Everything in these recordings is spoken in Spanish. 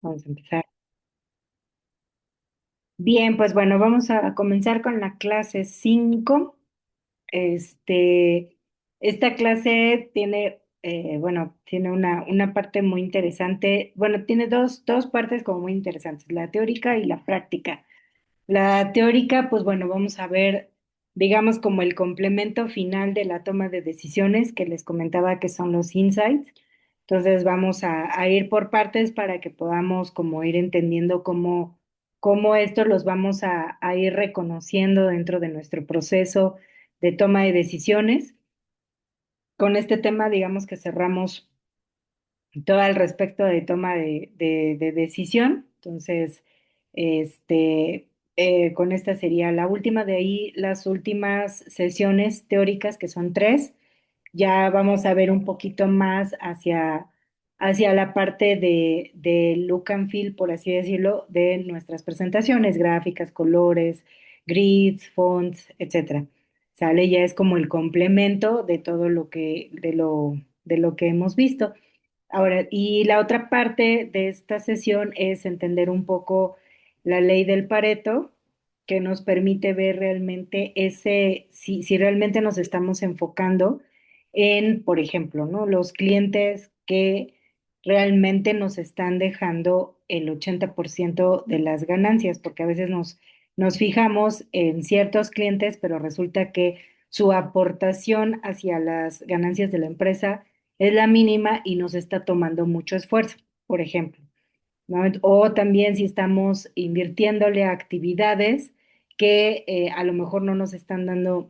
Vamos a empezar. Bien, pues bueno, vamos a comenzar con la clase 5. Este, esta clase tiene, bueno, tiene una parte muy interesante. Bueno, tiene dos partes como muy interesantes, la teórica y la práctica. La teórica, pues bueno, vamos a ver, digamos, como el complemento final de la toma de decisiones que les comentaba que son los insights. Entonces vamos a ir por partes para que podamos como ir entendiendo cómo estos los vamos a ir reconociendo dentro de nuestro proceso de toma de decisiones. Con este tema, digamos que cerramos todo al respecto de toma de decisión. Entonces, con esta sería la última. De ahí las últimas sesiones teóricas, que son tres. Ya vamos a ver un poquito más hacia la parte de look and feel, por así decirlo, de nuestras presentaciones, gráficas, colores, grids, fonts, etcétera. Sale, ya es como el complemento de todo de lo que hemos visto. Ahora, y la otra parte de esta sesión es entender un poco la ley del Pareto, que nos permite ver realmente si realmente nos estamos enfocando en, por ejemplo, ¿no? Los clientes que realmente nos están dejando el 80% de las ganancias, porque a veces nos fijamos en ciertos clientes, pero resulta que su aportación hacia las ganancias de la empresa es la mínima y nos está tomando mucho esfuerzo, por ejemplo, ¿no? O también si estamos invirtiéndole a actividades que a lo mejor no nos están dando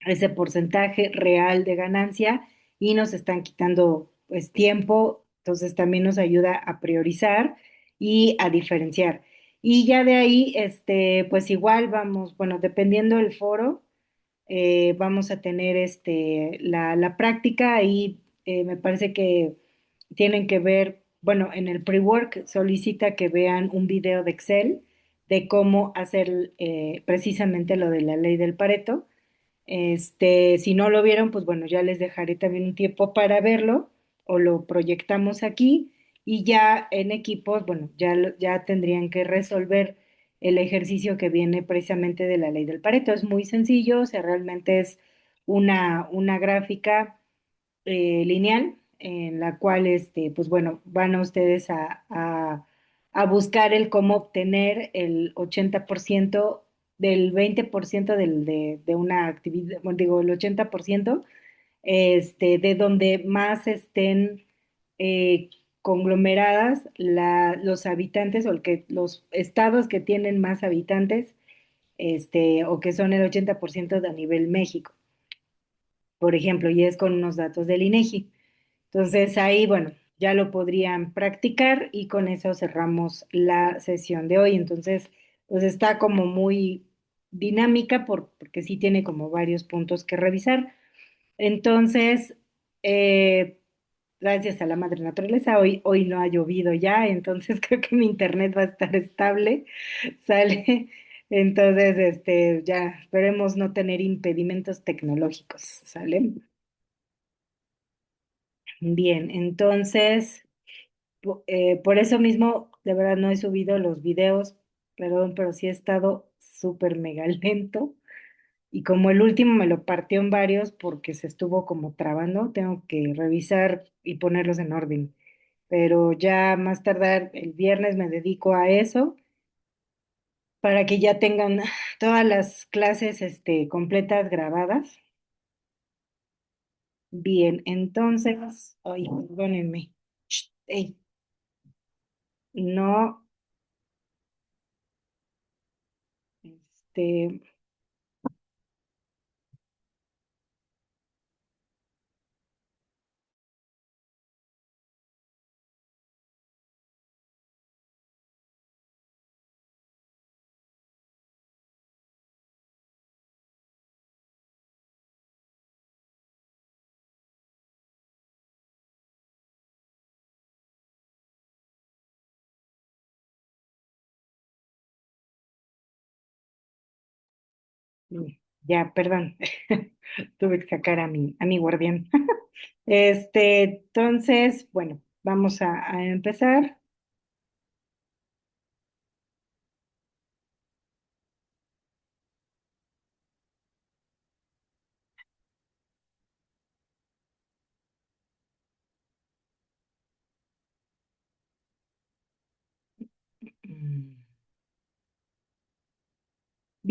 ese porcentaje real de ganancia y nos están quitando pues tiempo, entonces también nos ayuda a priorizar y a diferenciar. Y ya de ahí, pues igual vamos, bueno, dependiendo del foro, vamos a tener la práctica y me parece que tienen que ver, bueno, en el pre-work solicita que vean un video de Excel de cómo hacer precisamente lo de la ley del Pareto. Si no lo vieron, pues bueno, ya les dejaré también un tiempo para verlo o lo proyectamos aquí y ya en equipos, bueno, ya tendrían que resolver el ejercicio que viene precisamente de la ley del Pareto. Es muy sencillo, o sea, realmente es una gráfica lineal en la cual, pues bueno, van a ustedes a buscar el cómo obtener el 80% del 20% de una actividad, bueno, digo, el 80%, de donde más estén eh, conglomeradas los habitantes o los estados que tienen más habitantes, o que son el 80% de a nivel México, por ejemplo, y es con unos datos del INEGI. Entonces ahí, bueno, ya lo podrían practicar y con eso cerramos la sesión de hoy. Entonces, pues está como muy dinámica porque sí tiene como varios puntos que revisar. Entonces, eh, gracias a la madre naturaleza, hoy no ha llovido ya, entonces creo que mi internet va a estar estable, ¿sale? Entonces, ya esperemos no tener impedimentos tecnológicos, ¿sale? Bien, entonces, por eso mismo, de verdad no he subido los videos, perdón, pero sí he estado súper mega lento. Y como el último me lo partió en varios porque se estuvo como trabando, tengo que revisar y ponerlos en orden. Pero ya más tardar el viernes me dedico a eso para que ya tengan todas las clases, completas grabadas. Bien, entonces, ay, perdónenme. Ey, no, este, ya, perdón, tuve que sacar a mi guardián. Entonces, bueno, vamos a empezar.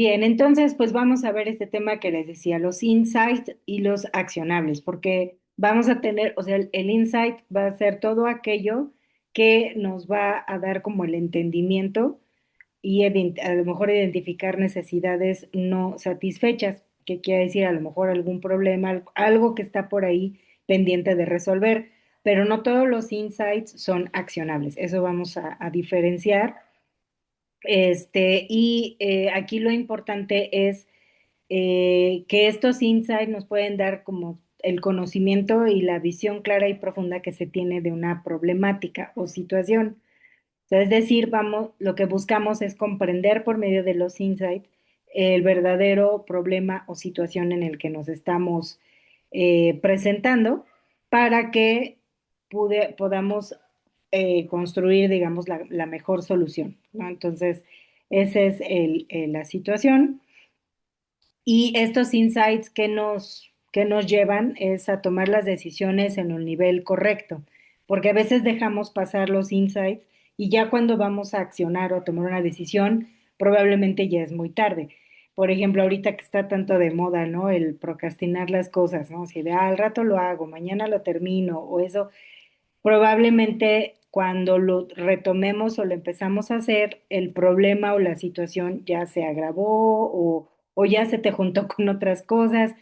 Bien, entonces pues vamos a ver este tema que les decía, los insights y los accionables, porque vamos a tener, o sea, el insight va a ser todo aquello que nos va a dar como el entendimiento y a lo mejor identificar necesidades no satisfechas, que quiere decir a lo mejor algún problema, algo que está por ahí pendiente de resolver, pero no todos los insights son accionables, eso vamos a diferenciar. Aquí lo importante es que estos insights nos pueden dar como el conocimiento y la visión clara y profunda que se tiene de una problemática o situación. O sea, es decir, vamos, lo que buscamos es comprender por medio de los insights el verdadero problema o situación en el que nos estamos presentando para que podamos construir, digamos, la mejor solución, ¿no? Entonces, esa es la situación. Y estos insights que nos llevan es a tomar las decisiones en un nivel correcto, porque a veces dejamos pasar los insights y ya cuando vamos a accionar o a tomar una decisión, probablemente ya es muy tarde. Por ejemplo, ahorita que está tanto de moda, ¿no? El procrastinar las cosas, ¿no? Si de al rato lo hago, mañana lo termino, o eso, probablemente cuando lo retomemos o lo empezamos a hacer, el problema o la situación ya se agravó o ya se te juntó con otras cosas.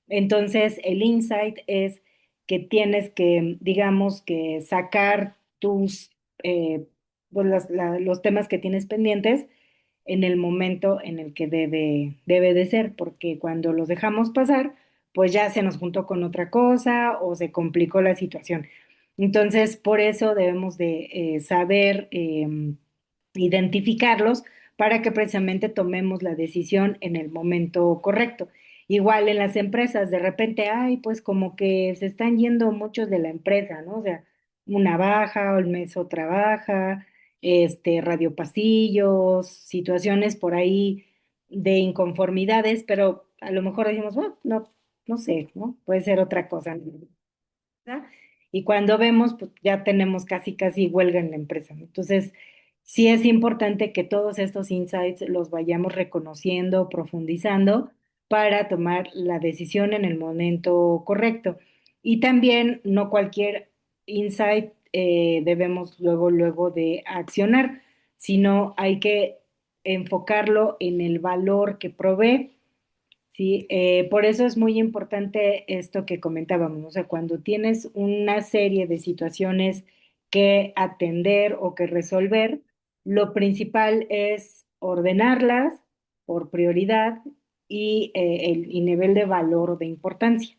Entonces, el insight es que tienes que, digamos, que sacar eh, pues, los temas que tienes pendientes en el momento en el que debe de ser, porque cuando los dejamos pasar, pues ya se nos juntó con otra cosa o se complicó la situación. Entonces, por eso debemos de saber identificarlos para que precisamente tomemos la decisión en el momento correcto. Igual en las empresas, de repente, ay, pues como que se están yendo muchos de la empresa, ¿no? O sea, una baja o el mes otra baja, radiopasillos, situaciones por ahí de inconformidades, pero a lo mejor decimos, "Bueno, no, no sé, ¿no? Puede ser otra cosa, ¿no? ¿verdad? Y cuando vemos, pues ya tenemos casi huelga en la empresa, ¿no? Entonces, sí es importante que todos estos insights los vayamos reconociendo, profundizando para tomar la decisión en el momento correcto. Y también no cualquier insight debemos luego de accionar, sino hay que enfocarlo en el valor que provee. Sí, por eso es muy importante esto que comentábamos, o sea, cuando tienes una serie de situaciones que atender o que resolver, lo principal es ordenarlas por prioridad y nivel de valor o de importancia,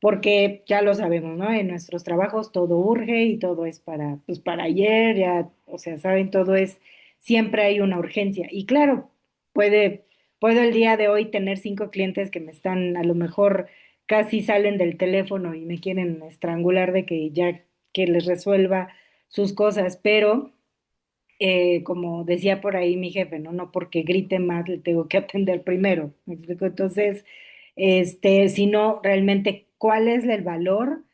porque ya lo sabemos, ¿no? En nuestros trabajos todo urge y todo es para, pues para ayer, ya, o sea, saben, todo es, siempre hay una urgencia. Y claro, puede puedo el día de hoy tener 5 clientes que me están, a lo mejor casi salen del teléfono y me quieren estrangular de que ya que les resuelva sus cosas, pero como decía por ahí mi jefe, ¿no? No porque grite más le tengo que atender primero. ¿Me explico? Entonces, sino realmente cuál es el valor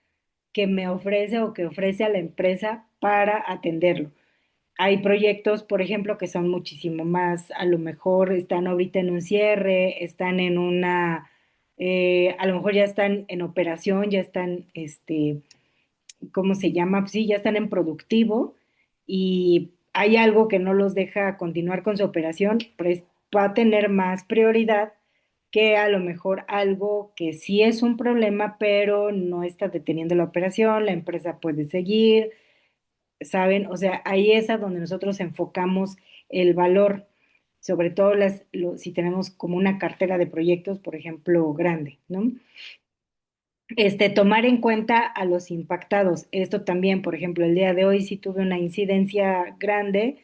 que me ofrece o que ofrece a la empresa para atenderlo. Hay proyectos, por ejemplo, que son muchísimo más, a lo mejor están ahorita en un cierre, están en a lo mejor ya están en operación, ya están, ¿cómo se llama? Pues sí, ya están en productivo y hay algo que no los deja continuar con su operación, pues va a tener más prioridad que a lo mejor algo que sí es un problema, pero no está deteniendo la operación, la empresa puede seguir. ¿Saben? O sea, ahí es a donde nosotros enfocamos el valor, sobre todo si tenemos como una cartera de proyectos, por ejemplo, grande, ¿no? Tomar en cuenta a los impactados. Esto también, por ejemplo, el día de hoy si tuve una incidencia grande,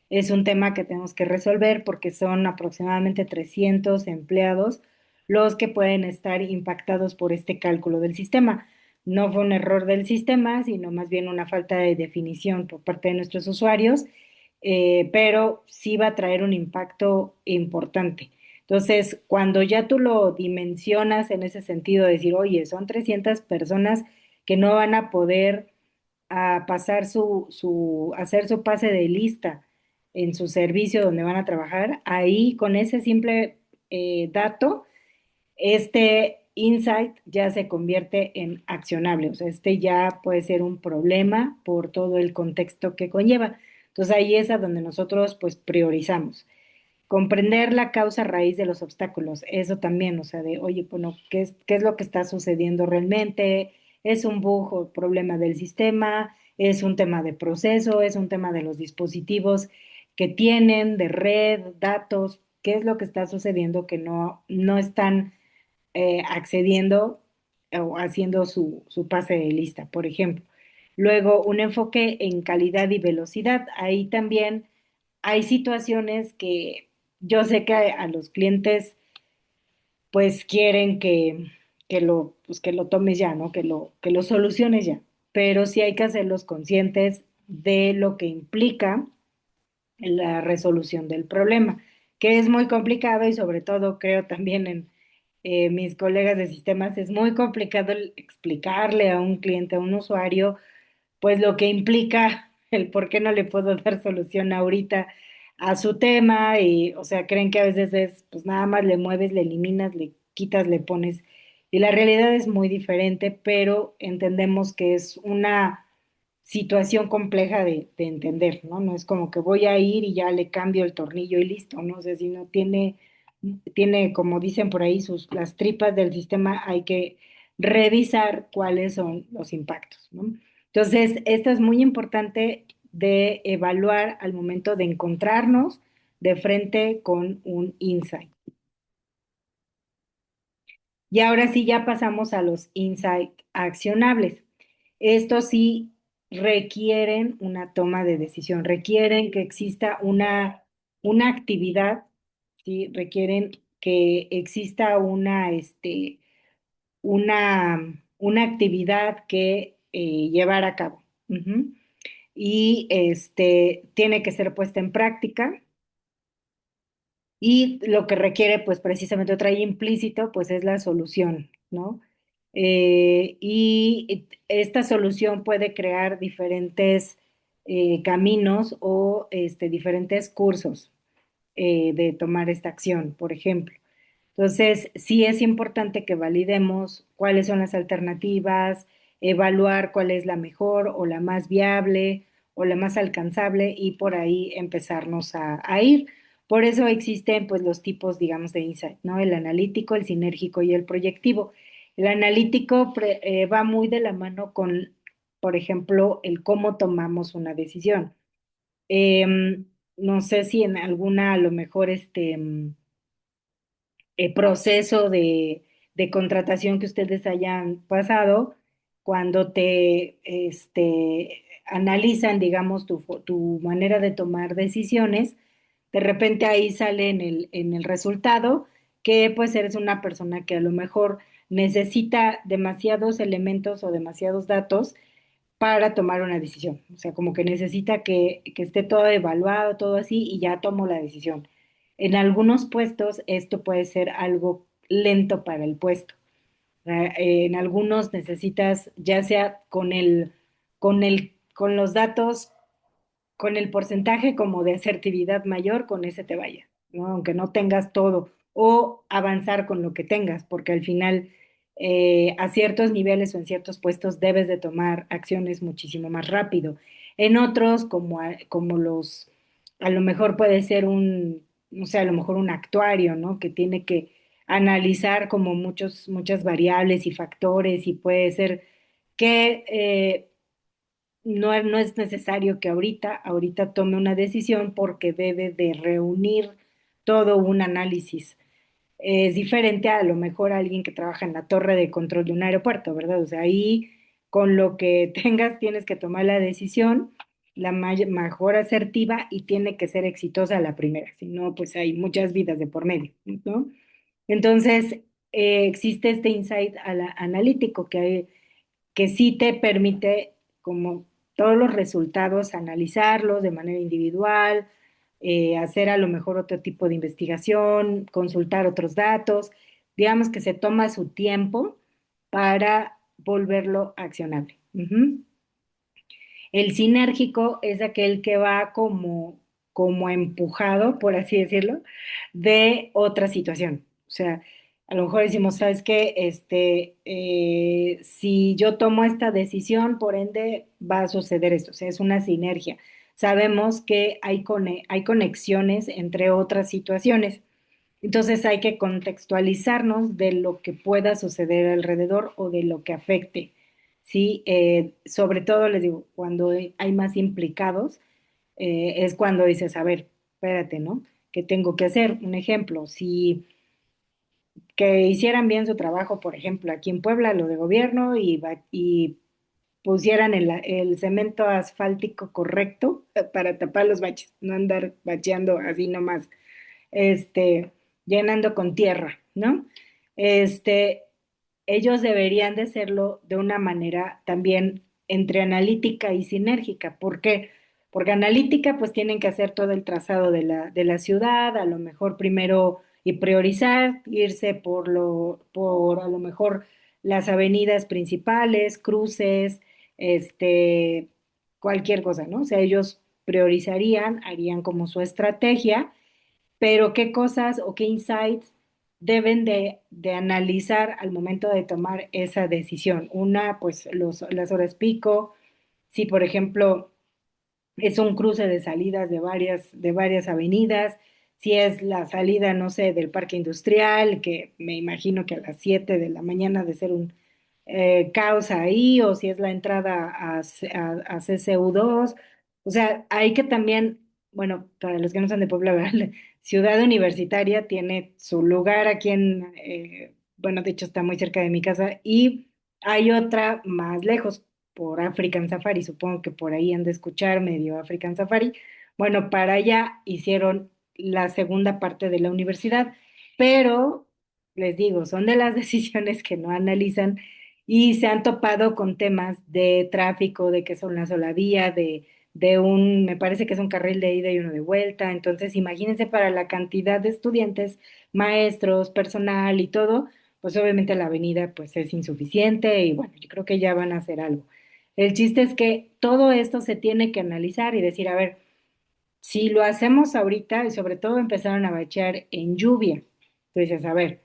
es un tema que tenemos que resolver porque son aproximadamente 300 empleados los que pueden estar impactados por este cálculo del sistema. No fue un error del sistema, sino más bien una falta de definición por parte de nuestros usuarios, pero sí va a traer un impacto importante. Entonces, cuando ya tú lo dimensionas en ese sentido, de decir, oye, son 300 personas que no van a poder pasar hacer su pase de lista en su servicio donde van a trabajar, ahí con ese simple dato, este insight ya se convierte en accionable, o sea, este ya puede ser un problema por todo el contexto que conlleva. Entonces ahí es a donde nosotros pues priorizamos. Comprender la causa raíz de los obstáculos, eso también, o sea, de, oye, bueno, qué es lo que está sucediendo realmente? ¿Es un bug o problema del sistema? ¿Es un tema de proceso? ¿Es un tema de los dispositivos que tienen, de red, datos? ¿Qué es lo que está sucediendo que no están accediendo o haciendo su pase de lista, por ejemplo? Luego, un enfoque en calidad y velocidad. Ahí también hay situaciones que yo sé que a los clientes pues quieren que lo tomes ya, ¿no? Que lo soluciones ya. Pero sí hay que hacerlos conscientes de lo que implica la resolución del problema, que es muy complicado y sobre todo creo también en mis colegas de sistemas es muy complicado explicarle a un cliente, a un usuario, pues lo que implica el por qué no le puedo dar solución ahorita a su tema y, o sea, creen que a veces es, pues nada más le mueves, le eliminas, le quitas, le pones, y la realidad es muy diferente, pero entendemos que es una situación compleja de entender, ¿no? No es como que voy a ir y ya le cambio el tornillo y listo, ¿no? O sea, si no tiene, como dicen por ahí, las tripas del sistema, hay que revisar cuáles son los impactos, ¿no? Entonces, esto es muy importante de evaluar al momento de encontrarnos de frente con un insight. Y ahora sí, ya pasamos a los insights accionables. Estos sí requieren una toma de decisión, requieren que exista una actividad, ¿sí? Requieren que exista una actividad que llevar a cabo. Ujú. Y tiene que ser puesta en práctica y lo que requiere, pues precisamente trae implícito, pues es la solución, ¿no? Y esta solución puede crear diferentes caminos o diferentes cursos de tomar esta acción, por ejemplo. Entonces, sí es importante que validemos cuáles son las alternativas, evaluar cuál es la mejor o la más viable o la más alcanzable y por ahí empezarnos a ir. Por eso existen pues los tipos, digamos, de insight, ¿no? El analítico, el sinérgico y el proyectivo. El analítico va muy de la mano con, por ejemplo, el cómo tomamos una decisión. No sé si en alguna, a lo mejor, proceso de contratación que ustedes hayan pasado, cuando analizan, digamos, tu manera de tomar decisiones, de repente ahí sale en el resultado que pues eres una persona que a lo mejor necesita demasiados elementos o demasiados datos para tomar una decisión. O sea, como que necesita que esté todo evaluado, todo así, y ya tomo la decisión. En algunos puestos esto puede ser algo lento para el puesto. En algunos necesitas, ya sea con los datos, con el porcentaje como de asertividad mayor, con ese te vaya, ¿no? Aunque no tengas todo, o avanzar con lo que tengas, porque al final a ciertos niveles o en ciertos puestos debes de tomar acciones muchísimo más rápido. En otros, como a lo mejor puede ser no sé, a lo mejor un actuario, ¿no? Que tiene que analizar como muchas variables y factores y puede ser que no es necesario que ahorita tome una decisión porque debe de reunir todo un análisis. Es diferente a lo mejor a alguien que trabaja en la torre de control de un aeropuerto, ¿verdad? O sea, ahí con lo que tengas tienes que tomar la decisión, mejor asertiva y tiene que ser exitosa la primera, si no, pues hay muchas vidas de por medio, ¿no? Entonces, existe este insight analítico que sí te permite, como todos los resultados, analizarlos de manera individual, hacer a lo mejor otro tipo de investigación, consultar otros datos, digamos que se toma su tiempo para volverlo accionable. Ujú. El sinérgico es aquel que va como como empujado, por así decirlo, de otra situación. O sea, a lo mejor decimos, ¿sabes qué? Si yo tomo esta decisión, por ende va a suceder esto. O sea, es una sinergia. Sabemos que hay conexiones entre otras situaciones. Entonces hay que contextualizarnos de lo que pueda suceder alrededor o de lo que afecte, ¿sí? Sobre todo, les digo, cuando hay más implicados, es cuando dices, a ver, espérate, ¿no? ¿Qué tengo que hacer? Un ejemplo, si que hicieran bien su trabajo, por ejemplo, aquí en Puebla, lo de gobierno, y pusieran el cemento asfáltico correcto para tapar los baches, no andar bacheando así nomás este, llenando con tierra, ¿no? Este, ellos deberían de hacerlo de una manera también entre analítica y sinérgica. ¿Por qué? Porque analítica, pues tienen que hacer todo el trazado de la ciudad, a lo mejor primero y priorizar, irse por a lo mejor las avenidas principales, cruces, este, cualquier cosa, ¿no? O sea, ellos priorizarían, harían como su estrategia, pero qué cosas o qué insights deben de analizar al momento de tomar esa decisión. Una, pues las horas pico, si por ejemplo es un cruce de salidas de varias avenidas, si es la salida, no sé, del parque industrial, que me imagino que a las 7 de la mañana de ser un caos ahí, o si es la entrada a CCU2. O sea, hay que también, bueno, para los que no son de Puebla, ¿verdad? Ciudad Universitaria tiene su lugar aquí bueno, de hecho está muy cerca de mi casa, y hay otra más lejos, por African Safari, supongo que por ahí han de escuchar medio African Safari. Bueno, para allá hicieron la segunda parte de la universidad, pero les digo, son de las decisiones que no analizan y se han topado con temas de tráfico, de que son una sola vía, me parece que es un carril de ida y uno de vuelta. Entonces, imagínense para la cantidad de estudiantes, maestros, personal y todo, pues obviamente la avenida pues es insuficiente y bueno, yo creo que ya van a hacer algo. El chiste es que todo esto se tiene que analizar y decir, a ver, si lo hacemos ahorita y sobre todo empezaron a bachear en lluvia, tú dices, a ver,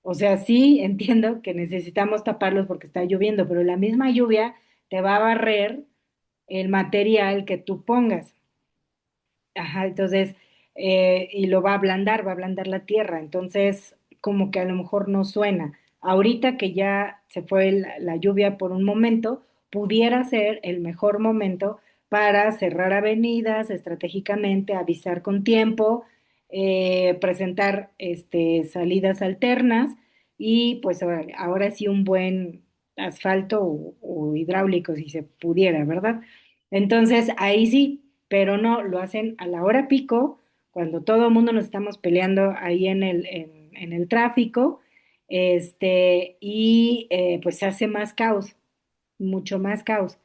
o sea, sí entiendo que necesitamos taparlos porque está lloviendo, pero la misma lluvia te va a barrer el material que tú pongas. Ajá, entonces, y lo va a ablandar la tierra, entonces como que a lo mejor no suena. Ahorita que ya se fue la lluvia por un momento, pudiera ser el mejor momento para cerrar avenidas estratégicamente, avisar con tiempo, presentar salidas alternas y pues ahora sí un buen asfalto o hidráulico si se pudiera, ¿verdad? Entonces, ahí sí, pero no, lo hacen a la hora pico, cuando todo el mundo nos estamos peleando ahí en el tráfico, y pues se hace más caos, mucho más caos,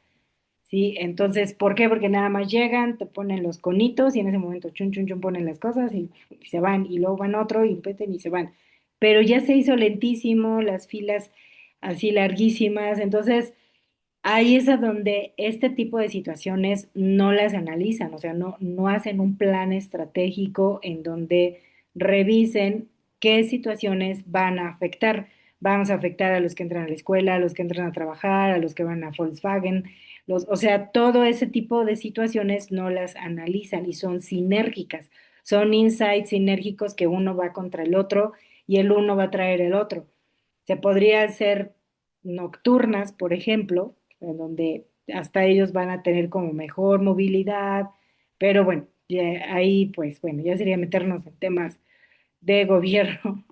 ¿sí? Entonces, ¿por qué? Porque nada más llegan, te ponen los conitos y en ese momento chun, chun, chun, ponen las cosas y se van, y luego van otro y peten y se van. Pero ya se hizo lentísimo, las filas así larguísimas, entonces ahí es a donde este tipo de situaciones no las analizan, o sea, no hacen un plan estratégico en donde revisen qué situaciones van a afectar. Vamos a afectar a los que entran a la escuela, a los que entran a trabajar, a los que van a Volkswagen, o sea, todo ese tipo de situaciones no las analizan y son sinérgicas, son insights sinérgicos que uno va contra el otro y el uno va a traer el otro. Se podría hacer nocturnas, por ejemplo, en donde hasta ellos van a tener como mejor movilidad, pero bueno, ahí pues bueno, ya sería meternos en temas de gobierno.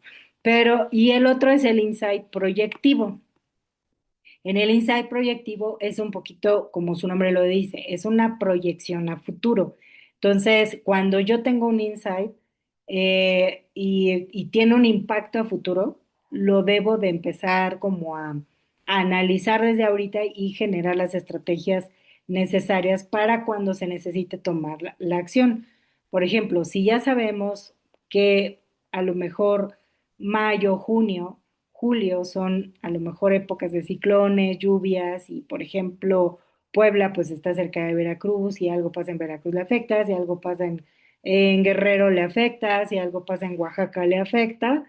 Pero, y el otro es el insight proyectivo. En el insight proyectivo es un poquito, como su nombre lo dice, es una proyección a futuro. Entonces, cuando yo tengo un insight y tiene un impacto a futuro, lo debo de empezar como a analizar desde ahorita y generar las estrategias necesarias para cuando se necesite tomar la acción. Por ejemplo, si ya sabemos que a lo mejor mayo, junio, julio son a lo mejor épocas de ciclones, lluvias y, por ejemplo, Puebla pues está cerca de Veracruz, si algo pasa en Veracruz le afecta, si algo pasa en Guerrero le afecta, si algo pasa en Oaxaca le afecta,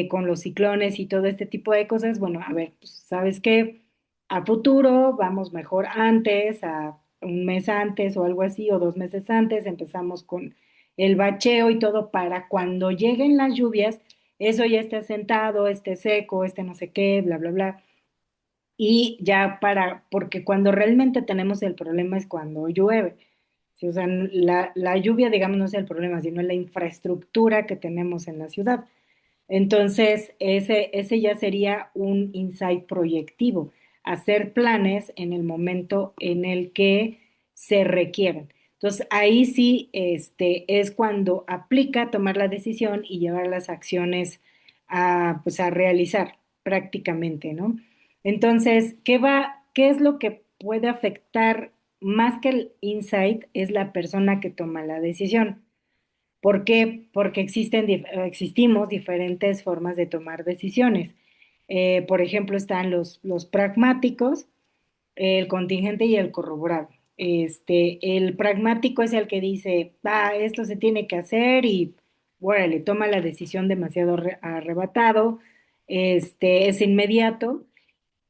con los ciclones y todo este tipo de cosas. Bueno, a ver, pues, ¿sabes qué? A futuro vamos mejor antes, a un mes antes o algo así, o 2 meses antes, empezamos con el bacheo y todo para cuando lleguen las lluvias, eso ya esté asentado, esté seco, esté no sé qué, bla, bla, bla. Y ya porque cuando realmente tenemos el problema es cuando llueve. Sí, o sea, la lluvia, digamos, no es el problema, sino la infraestructura que tenemos en la ciudad. Entonces, ese ya sería un insight proyectivo, hacer planes en el momento en el que se requieren. Entonces, ahí sí, es cuando aplica tomar la decisión y llevar las acciones pues, a realizar prácticamente, ¿no? Entonces, qué es lo que puede afectar más que el insight? Es la persona que toma la decisión. ¿Por qué? Porque existimos diferentes formas de tomar decisiones. Por ejemplo, están los pragmáticos, el contingente y el corroborado. El pragmático es el que dice, esto se tiene que hacer y, órale, toma la decisión demasiado arrebatado, es inmediato.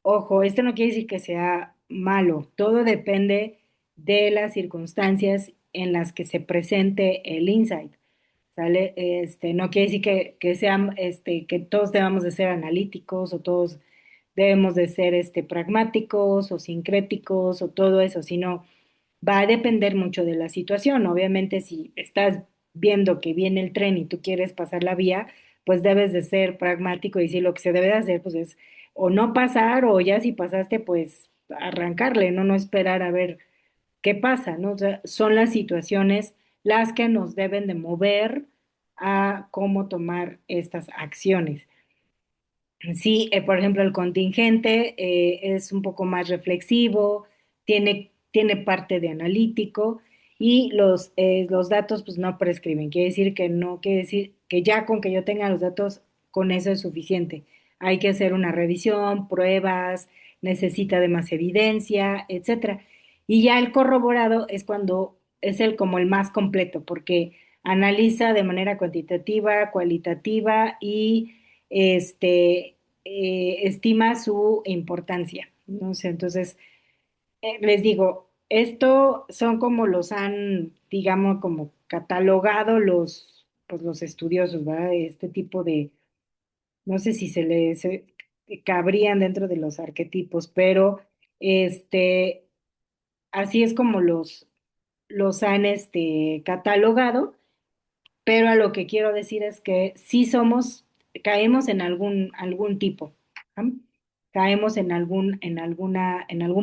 Ojo, esto no quiere decir que sea malo, todo depende de las circunstancias en las que se presente el insight. ¿Sale? No quiere decir que todos debamos de ser analíticos o todos debemos de ser pragmáticos o sincréticos o todo eso, sino va a depender mucho de la situación. Obviamente, si estás viendo que viene el tren y tú quieres pasar la vía, pues debes de ser pragmático y decir lo que se debe de hacer, pues es o no pasar o ya si pasaste, pues arrancarle, no esperar a ver qué pasa, ¿no? O sea, son las situaciones las que nos deben de mover a cómo tomar estas acciones. Sí, por ejemplo, el contingente es un poco más reflexivo, tiene parte de analítico y los datos pues no prescriben. Quiere decir que no, quiere decir que ya con que yo tenga los datos, con eso es suficiente. Hay que hacer una revisión, pruebas, necesita de más evidencia, etcétera. Y ya el corroborado es cuando es como el más completo, porque analiza de manera cuantitativa, cualitativa y estima su importancia, ¿no? Sé, entonces, les digo, esto son como los han, digamos, como catalogado pues, los estudiosos, ¿verdad? Este tipo no sé si cabrían dentro de los arquetipos, pero este, así es como los han catalogado. Pero a lo que quiero decir es que sí caemos en algún tipo, ¿ah? Caemos en algún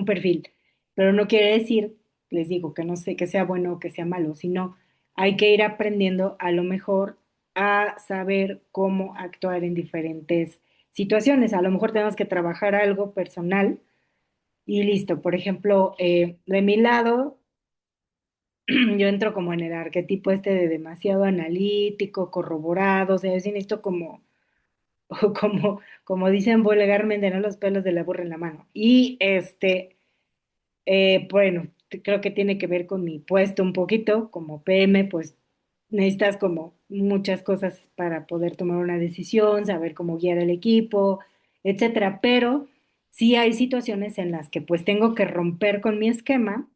perfil, pero no quiere decir, les digo, que no sé que sea bueno o que sea malo, sino hay que ir aprendiendo a lo mejor a saber cómo actuar en diferentes situaciones. A lo mejor tenemos que trabajar algo personal y listo. Por ejemplo, de mi lado, yo entro como en el arquetipo de demasiado analítico, corroborado, o sea, yo sí necesito como, o como dicen vulgarmente, ¿no? Los pelos de la burra en la mano. Y bueno, creo que tiene que ver con mi puesto un poquito, como PM, pues necesitas como muchas cosas para poder tomar una decisión, saber cómo guiar el equipo, etcétera. Pero sí hay situaciones en las que pues tengo que romper con mi esquema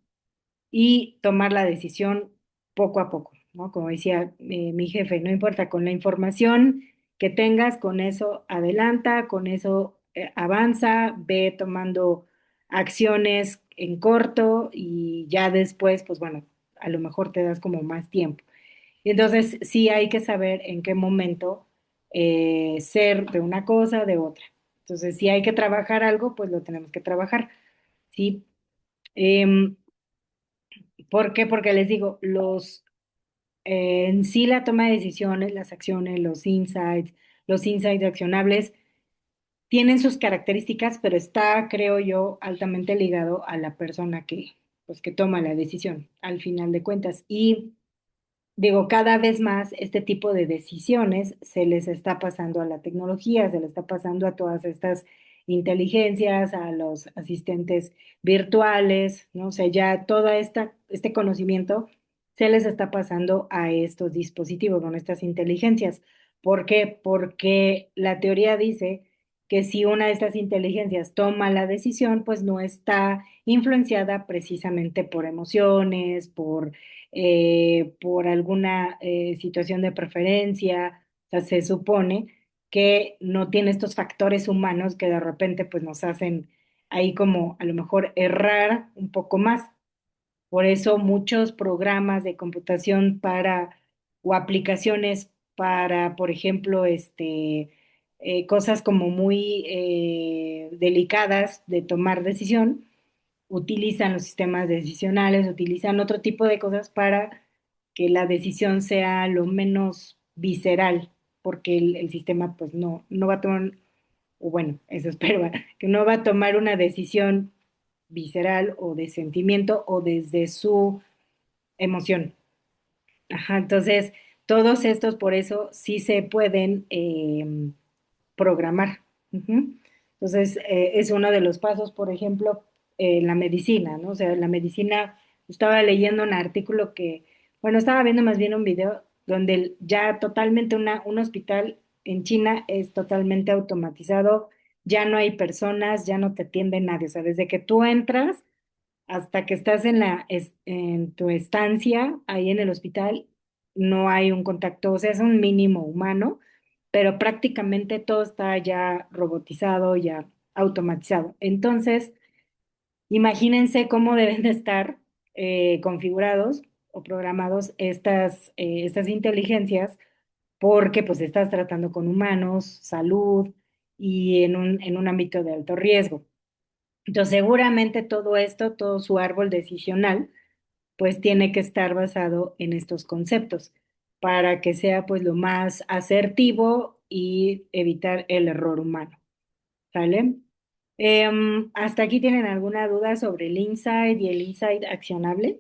y tomar la decisión poco a poco, ¿no? Como decía mi jefe, no importa, con la información que tengas, con eso adelanta, con eso avanza, ve tomando acciones en corto y ya después, pues bueno, a lo mejor te das como más tiempo. Y entonces sí hay que saber en qué momento ser de una cosa o de otra. Entonces, si hay que trabajar algo, pues lo tenemos que trabajar, ¿sí? Em, ¿Por qué? Porque les digo, en sí la toma de decisiones, las acciones, los insights accionables, tienen sus características, pero está, creo yo, altamente ligado a la persona pues, que toma la decisión, al final de cuentas. Y digo, cada vez más este tipo de decisiones se les está pasando a la tecnología, se le está pasando a todas estas inteligencias, a los asistentes virtuales, ¿no? O sea, ya este conocimiento se les está pasando a estos dispositivos, con estas inteligencias. ¿Por qué? Porque la teoría dice que si una de estas inteligencias toma la decisión, pues no está influenciada precisamente por emociones, por alguna situación de preferencia. O sea, se supone que no tiene estos factores humanos que de repente pues nos hacen ahí como a lo mejor errar un poco más. Por eso muchos programas de computación o aplicaciones para, por ejemplo, cosas como muy delicadas de tomar decisión, utilizan los sistemas decisionales, utilizan otro tipo de cosas para que la decisión sea lo menos visceral, porque el sistema pues no va a tomar, o bueno, eso espero, ¿verdad? Que no va a tomar una decisión visceral o de sentimiento o desde su emoción. Ajá, entonces, todos estos por eso sí se pueden programar. Ujú. Entonces, es uno de los pasos, por ejemplo, en la medicina, ¿no? O sea, en la medicina, estaba leyendo un artículo bueno, estaba viendo más bien un video donde ya totalmente un hospital en China es totalmente automatizado, ya no hay personas, ya no te atiende nadie, o sea, desde que tú entras hasta que estás en tu estancia ahí en el hospital, no hay un contacto, o sea, es un mínimo humano, pero prácticamente todo está ya robotizado, ya automatizado. Entonces, imagínense cómo deben de estar configurados o programados estas inteligencias, porque pues estás tratando con humanos, salud y en un ámbito de alto riesgo. Entonces, seguramente todo esto, todo su árbol decisional, pues tiene que estar basado en estos conceptos para que sea pues lo más asertivo y evitar el error humano, ¿sale? ¿Hasta aquí tienen alguna duda sobre el insight y el insight accionable?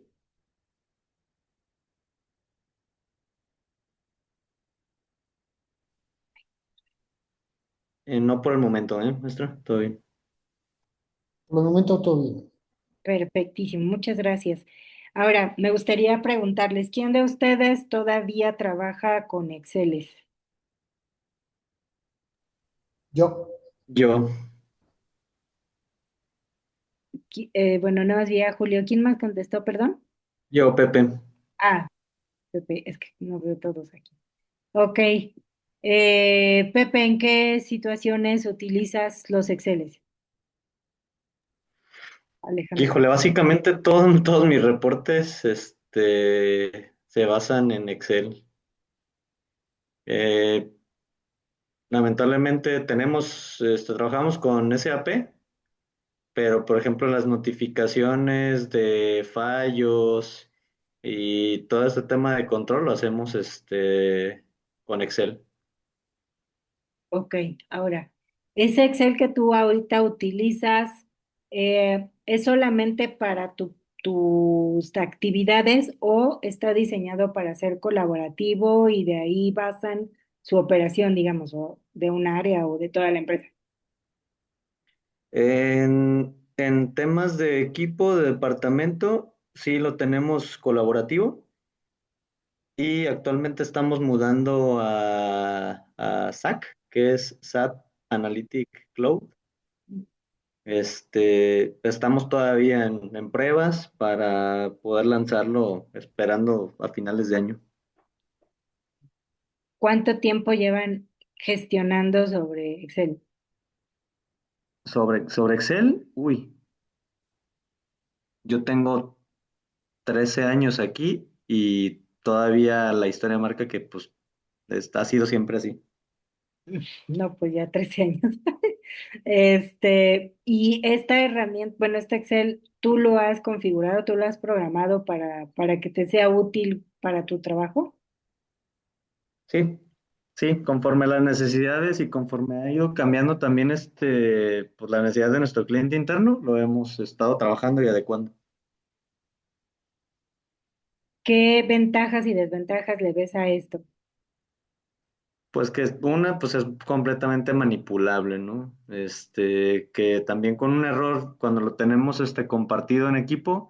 No por el momento, maestra? Todo bien. Por el momento todo bien. Perfectísimo, muchas gracias. Ahora, me gustaría preguntarles, ¿quién de ustedes todavía trabaja con Excel? Yo, Yo, Bueno, no más bien a Julio. ¿Quién más contestó, perdón? Pepe. Ah, Pepe, es que no veo todos aquí. Ok. Pepe, ¿en qué situaciones utilizas los Exceles? Alejandro. Híjole, básicamente todos mis reportes, se basan en Excel. Eh, Lamentablemente trabajamos con SAP, pero por ejemplo las notificaciones de fallos y todo este tema de control lo hacemos con Excel. Ok, ahora, ese Excel que tú ahorita utilizas, ¿es solamente para tus actividades o está diseñado para ser colaborativo y de ahí basan su operación, digamos, o de un área o de toda la empresa? En temas de equipo, de departamento, sí lo tenemos colaborativo y actualmente estamos mudando a SAC, que es SAP Analytic Cloud. Estamos todavía en pruebas para poder lanzarlo esperando a finales de año. ¿Cuánto tiempo llevan gestionando sobre Excel? Sobre Excel, uy, yo tengo 13 años aquí y todavía la historia marca que pues ha sido siempre así. No, pues ya 13 años. Y esta herramienta, bueno, este Excel, ¿tú lo has configurado, tú lo has programado para que te sea útil para tu trabajo? Sí, sí, conforme a las necesidades y conforme ha ido cambiando también pues la necesidad de nuestro cliente interno, lo hemos estado trabajando y adecuando. ¿Qué ventajas y desventajas le ves a esto? Pues que una, pues es completamente manipulable, ¿no? Que también con un error, cuando lo tenemos compartido en equipo,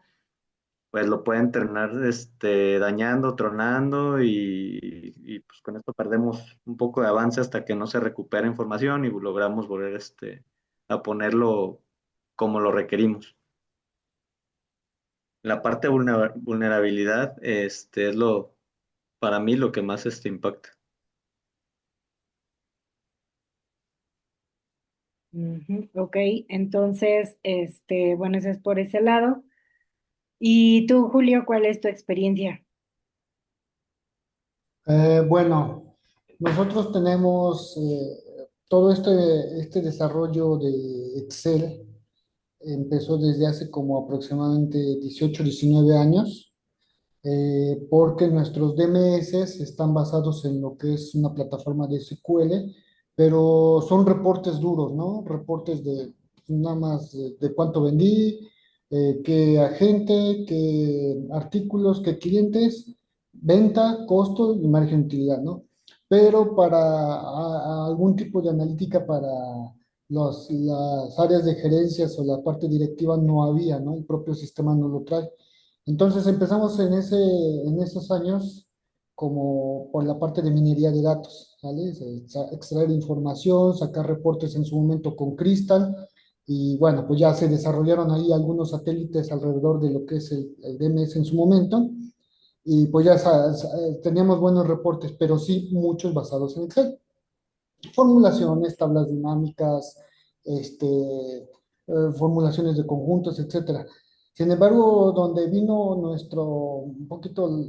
pues lo pueden terminar dañando, tronando y, pues con esto perdemos un poco de avance hasta que no se recupera información y logramos volver a ponerlo como lo requerimos. La parte de vulnerabilidad es para mí lo que más impacta. Ujú, ok, entonces, bueno, eso es por ese lado. ¿Y tú, Julio, cuál es tu experiencia? Bueno, nosotros tenemos todo este desarrollo de Excel, empezó desde hace como aproximadamente 18, 19 años. Porque nuestros DMS están basados en lo que es una plataforma de SQL, pero son reportes duros, ¿no? Reportes de nada más de cuánto vendí, qué agente, qué artículos, qué clientes, venta, costo y margen de utilidad, ¿no? Pero para algún tipo de analítica para las áreas de gerencias o la parte directiva no había, ¿no? El propio sistema no lo trae. Entonces empezamos en esos años como por la parte de minería de datos, ¿vale? Extraer información, sacar reportes en su momento con Crystal y bueno, pues ya se desarrollaron ahí algunos satélites alrededor de lo que es el DMS en su momento y pues ya teníamos buenos reportes, pero sí muchos basados en Excel. Formulaciones, tablas dinámicas, formulaciones de conjuntos, etcétera. Sin embargo, donde vino un poquito,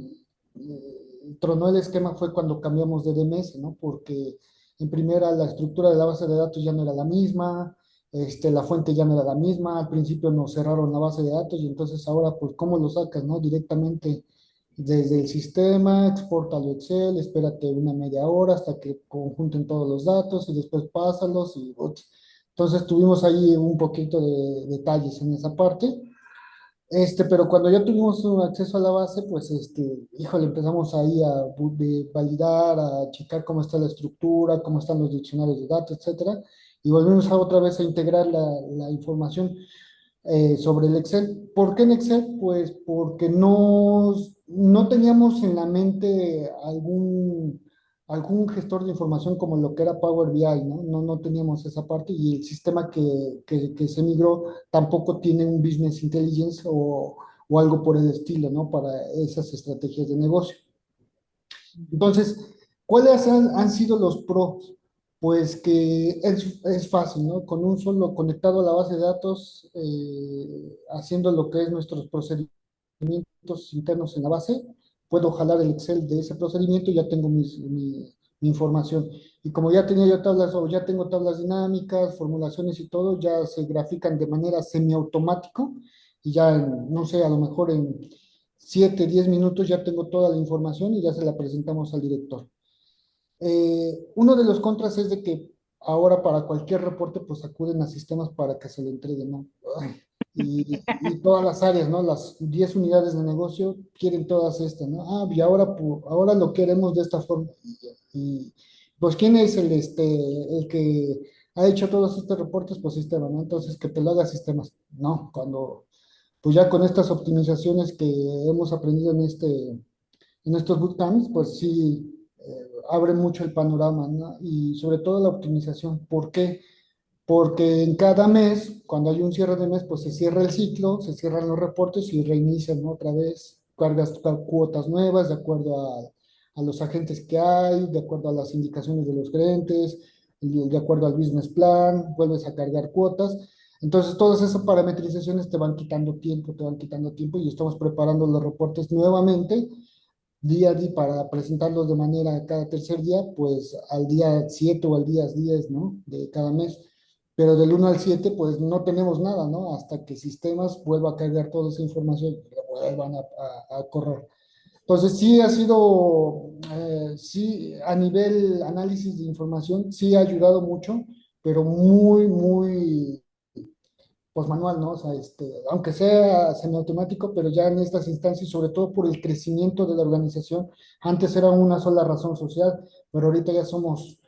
tronó el esquema fue cuando cambiamos de DMS, ¿no? Porque en primera la estructura de la base de datos ya no era la misma, la fuente ya no era la misma, al principio nos cerraron la base de datos y entonces ahora, pues, ¿cómo lo sacas, no? Directamente desde el sistema, exportalo a Excel, espérate una media hora hasta que conjunten todos los datos y después pásalos y ups. Entonces tuvimos ahí un poquito de detalles en esa parte. Pero cuando ya tuvimos un acceso a la base, pues, híjole, empezamos ahí a validar, a checar cómo está la estructura, cómo están los diccionarios de datos, etcétera, y volvimos a otra vez a integrar la información sobre el Excel. ¿Por qué en Excel? Pues porque no teníamos en la mente algún gestor de información como lo que era Power BI, ¿no? No teníamos esa parte y el sistema que se migró tampoco tiene un Business Intelligence o algo por el estilo, ¿no? Para esas estrategias de negocio. Entonces, ¿cuáles han sido los pros? Pues que es fácil, ¿no? Con un solo conectado a la base de datos, haciendo lo que es nuestros procedimientos internos en la base, puedo jalar el Excel de ese procedimiento y ya tengo mi información. Y como ya tenía yo tablas o ya tengo tablas dinámicas, formulaciones y todo, ya se grafican de manera semiautomático y ya, no sé, a lo mejor en 7, 10 minutos ya tengo toda la información y ya se la presentamos al director. Uno de los contras es de que ahora para cualquier reporte pues acuden a sistemas para que se lo entreguen, ¿no? Ay, y todas las áreas, ¿no? Las 10 unidades de negocio quieren todas estas, ¿no? Ah, y ahora lo queremos de esta forma. Pues, ¿quién es el que ha hecho todos estos reportes? Pues sistema, ¿no? Entonces, que te lo haga sistemas. No, cuando, pues ya con estas optimizaciones que hemos aprendido en estos bootcamps, pues sí, abre mucho el panorama, ¿no? Y sobre todo la optimización. ¿Por qué? Porque en cada mes, cuando hay un cierre de mes, pues se cierra el ciclo, se cierran los reportes y reinician, ¿no? Otra vez, cargas cuotas nuevas de acuerdo a los agentes que hay, de acuerdo a las indicaciones de los gerentes, de acuerdo al business plan, vuelves a cargar cuotas. Entonces, todas esas parametrizaciones te van quitando tiempo y estamos preparando los reportes nuevamente día a día para presentarlos de manera cada tercer día, pues al día 7 o al día 10, ¿no? De cada mes. Pero del 1 al 7 pues no tenemos nada, ¿no? Hasta que sistemas vuelva a cargar toda esa información y la vuelvan a correr. Entonces, sí ha sido, sí, a nivel análisis de información, sí ha ayudado mucho, pero muy, muy, pues manual, ¿no? O sea, aunque sea semiautomático, pero ya en estas instancias, sobre todo por el crecimiento de la organización, antes era una sola razón social, pero ahorita ya somos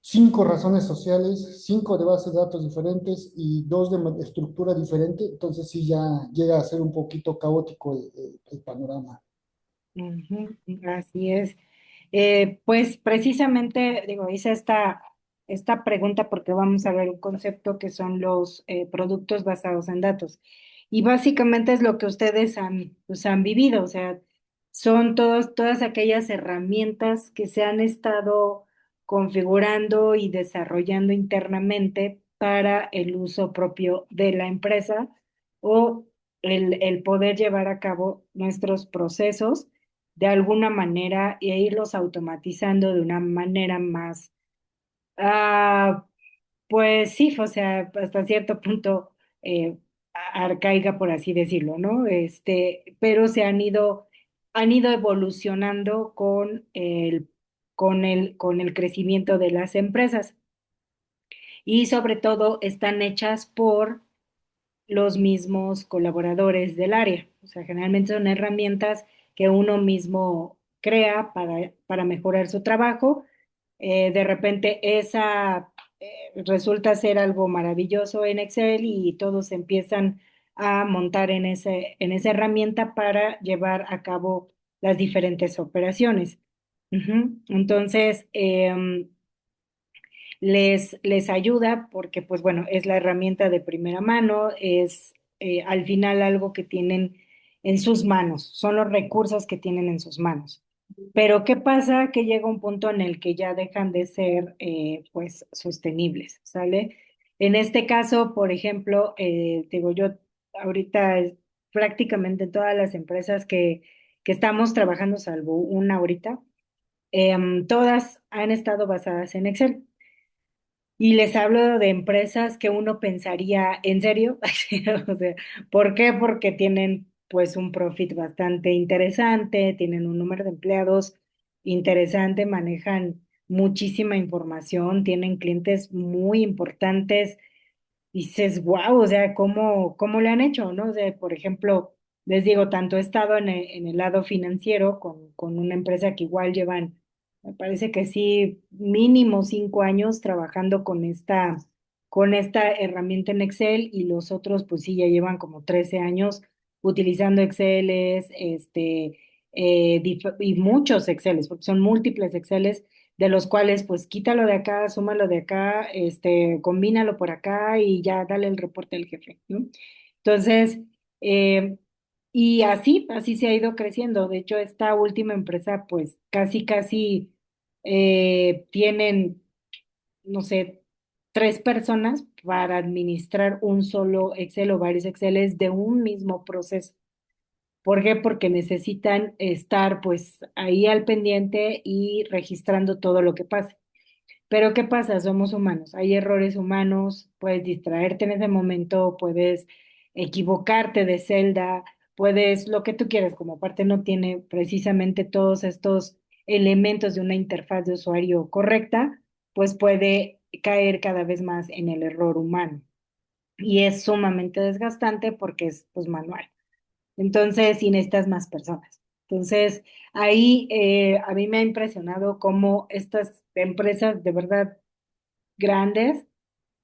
5 razones sociales, 5 de bases de datos diferentes y 2 de estructura diferente, entonces sí ya llega a ser un poquito caótico el panorama. Ujú, así es. Pues precisamente, digo, hice esta pregunta porque vamos a ver un concepto que son los productos basados en datos. Y básicamente es lo que ustedes han vivido, o sea, son todas aquellas herramientas que se han estado configurando y desarrollando internamente para el uso propio de la empresa o el poder llevar a cabo nuestros procesos de alguna manera e irlos automatizando de una manera más, ah, pues sí, o sea, hasta cierto punto arcaica, por así decirlo, ¿no? Pero han ido evolucionando con el crecimiento de las empresas y sobre todo están hechas por los mismos colaboradores del área. O sea, generalmente son herramientas que uno mismo crea para mejorar su trabajo. De repente resulta ser algo maravilloso en Excel y todos empiezan a montar en esa herramienta para llevar a cabo las diferentes operaciones. Ujú. Entonces, les ayuda porque, pues bueno, es la herramienta de primera mano, es al final algo que tienen en sus manos, son los recursos que tienen en sus manos. Pero ¿qué pasa? Que llega un punto en el que ya dejan de ser, pues, sostenibles, ¿sale? En este caso, por ejemplo, digo yo, ahorita prácticamente todas las empresas que estamos trabajando, salvo una ahorita, todas han estado basadas en Excel. Y les hablo de empresas que uno pensaría, ¿en serio? O sea, ¿por qué? Porque tienen pues un profit bastante interesante, tienen un número de empleados interesante, manejan muchísima información, tienen clientes muy importantes y dices, wow, o sea, ¿cómo le han hecho, no? O sea, por ejemplo, les digo, tanto he estado en el lado financiero con una empresa que igual llevan, me parece que sí, mínimo 5 años trabajando con esta herramienta en Excel y los otros, pues sí, ya llevan como 13 años utilizando Exceles, y muchos Exceles, porque son múltiples Exceles de los cuales pues quítalo de acá, súmalo de acá, combínalo por acá y ya dale el reporte al jefe, ¿no? Entonces, eh, y así se ha ido creciendo. De hecho, esta última empresa pues casi tienen, no sé, 3 personas para administrar un solo Excel o varios Exceles de un mismo proceso. ¿Por qué? Porque necesitan estar pues ahí al pendiente y registrando todo lo que pasa. Pero ¿qué pasa? Somos humanos, hay errores humanos, puedes distraerte en ese momento, puedes equivocarte de celda, puedes lo que tú quieras, como aparte no tiene precisamente todos estos elementos de una interfaz de usuario correcta, pues puede caer cada vez más en el error humano. Y es sumamente desgastante porque es pues manual. Entonces, y necesitas más personas. Entonces, ahí a mí me ha impresionado cómo estas empresas de verdad grandes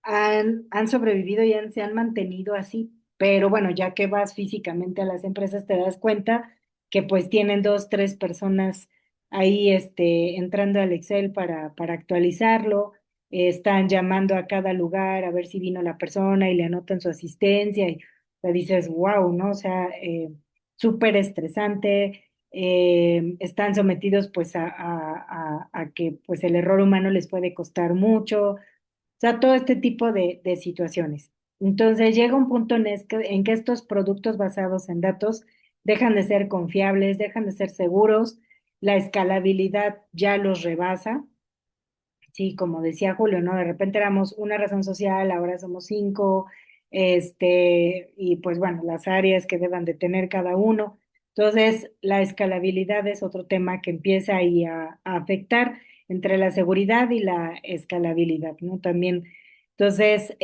han sobrevivido y se han mantenido así. Pero bueno, ya que vas físicamente a las empresas, te das cuenta que pues tienen 2, 3 personas ahí entrando al Excel para actualizarlo, están llamando a cada lugar a ver si vino la persona y le anotan su asistencia y te dices, wow, ¿no? O sea, súper estresante. Están sometidos pues a que pues el error humano les puede costar mucho, o sea, todo este tipo de situaciones. Entonces llega un punto en que estos productos basados en datos dejan de ser confiables, dejan de ser seguros, la escalabilidad ya los rebasa. Sí, como decía Julio, ¿no? De repente éramos una razón social, ahora somos 5, y pues bueno, las áreas que deban de tener cada uno. Entonces, la escalabilidad es otro tema que empieza ahí a afectar entre la seguridad y la escalabilidad, ¿no? También Entonces,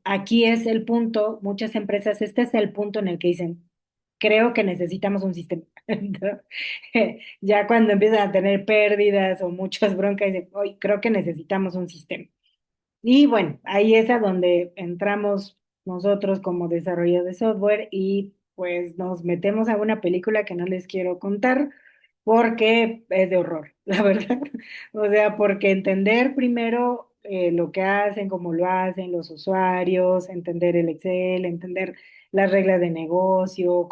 aquí es el punto, muchas empresas, este es el punto en el que dicen, creo que necesitamos un sistema. Entonces, ya cuando empiezan a tener pérdidas o muchas broncas, dicen, hoy creo que necesitamos un sistema. Y bueno, ahí es a donde entramos nosotros como desarrolladores de software y pues nos metemos a una película que no les quiero contar porque es de horror, la verdad. O sea, porque entender primero lo que hacen, cómo lo hacen los usuarios, entender el Excel, entender las reglas de negocio,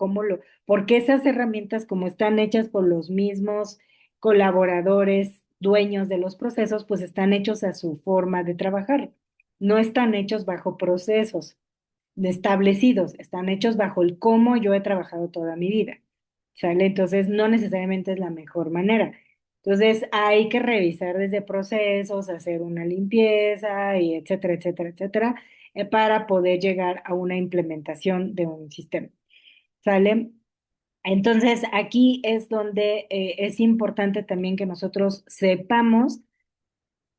porque esas herramientas como están hechas por los mismos colaboradores, dueños de los procesos, pues están hechos a su forma de trabajar. No están hechos bajo procesos establecidos, están hechos bajo el cómo yo he trabajado toda mi vida. ¿Sale? Entonces, no necesariamente es la mejor manera. Entonces, hay que revisar desde procesos, hacer una limpieza y etcétera, etcétera, etcétera, para poder llegar a una implementación de un sistema. ¿Sale? Entonces, aquí es donde es importante también que nosotros sepamos,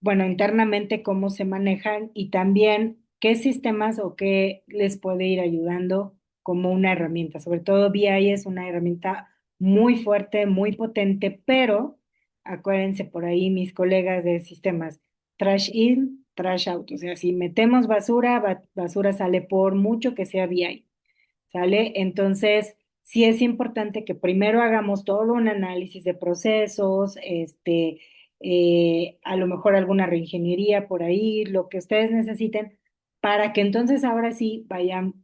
bueno, internamente cómo se manejan y también qué sistemas o qué les puede ir ayudando como una herramienta. Sobre todo BI es una herramienta muy fuerte, muy potente, pero acuérdense por ahí mis colegas de sistemas, trash in, trash out. O sea, si metemos basura, basura sale por mucho que sea BI. ¿Sale? Entonces, sí es importante que primero hagamos todo un análisis de procesos, a lo mejor alguna reingeniería por ahí, lo que ustedes necesiten, para que entonces ahora sí vayan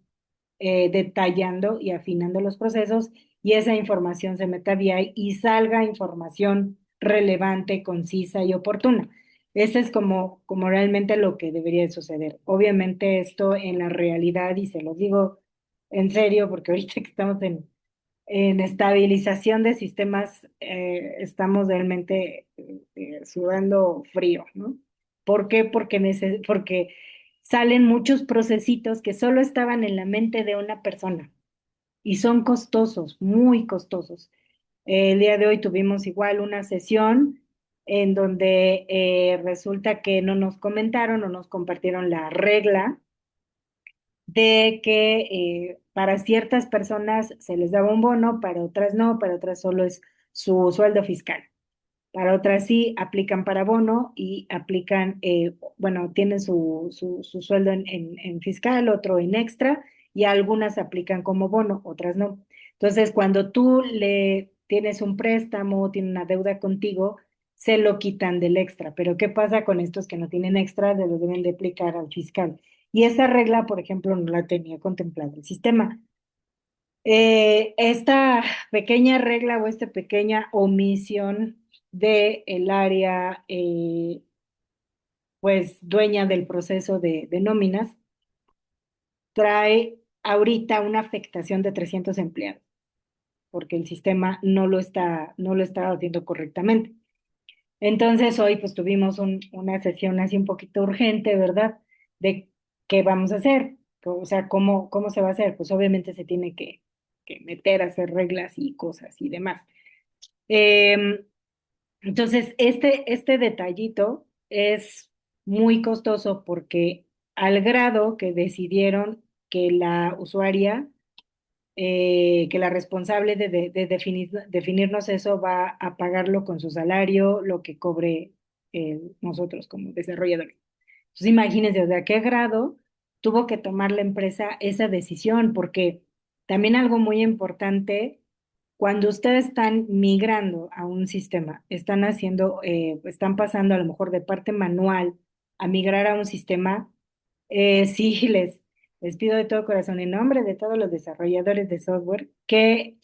detallando y afinando los procesos y esa información se meta a BI y salga información relevante, concisa y oportuna. Ese es como realmente lo que debería de suceder. Obviamente esto en la realidad, y se lo digo en serio, porque ahorita que estamos en estabilización de sistemas, estamos realmente sudando frío, ¿no? ¿Por qué? Porque salen muchos procesitos que solo estaban en la mente de una persona y son costosos, muy costosos. El día de hoy tuvimos igual una sesión en donde resulta que no nos comentaron o nos compartieron la regla de que para ciertas personas se les daba un bono, para otras no, para otras solo es su sueldo fiscal. Para otras sí aplican para bono y aplican, bueno, tienen su sueldo en fiscal, otro en extra, y algunas aplican como bono, otras no. Entonces, cuando tú le tienes un préstamo, tiene una deuda contigo, se lo quitan del extra. Pero ¿qué pasa con estos que no tienen extra? De lo deben de aplicar al fiscal. Y esa regla, por ejemplo, no la tenía contemplada el sistema. Esta pequeña regla o esta pequeña omisión de el área, pues, dueña del proceso de nóminas, trae ahorita una afectación de 300 empleados, porque el sistema no lo está haciendo correctamente. Entonces, hoy pues tuvimos una sesión así un poquito urgente, ¿verdad? De qué vamos a hacer, o sea, cómo se va a hacer. Pues obviamente se tiene que meter a hacer reglas y cosas y demás. Em, entonces, este detallito es muy costoso porque al grado que decidieron que la usuaria, que la responsable de definirnos eso va a pagarlo con su salario, lo que cobre nosotros como desarrolladores. Entonces, imagínense, o sea, a qué grado tuvo que tomar la empresa esa decisión, porque también algo muy importante, cuando ustedes están migrando a un sistema, están pasando a lo mejor de parte manual a migrar a un sistema, sí les pido de todo corazón, en nombre de todos los desarrolladores de software, que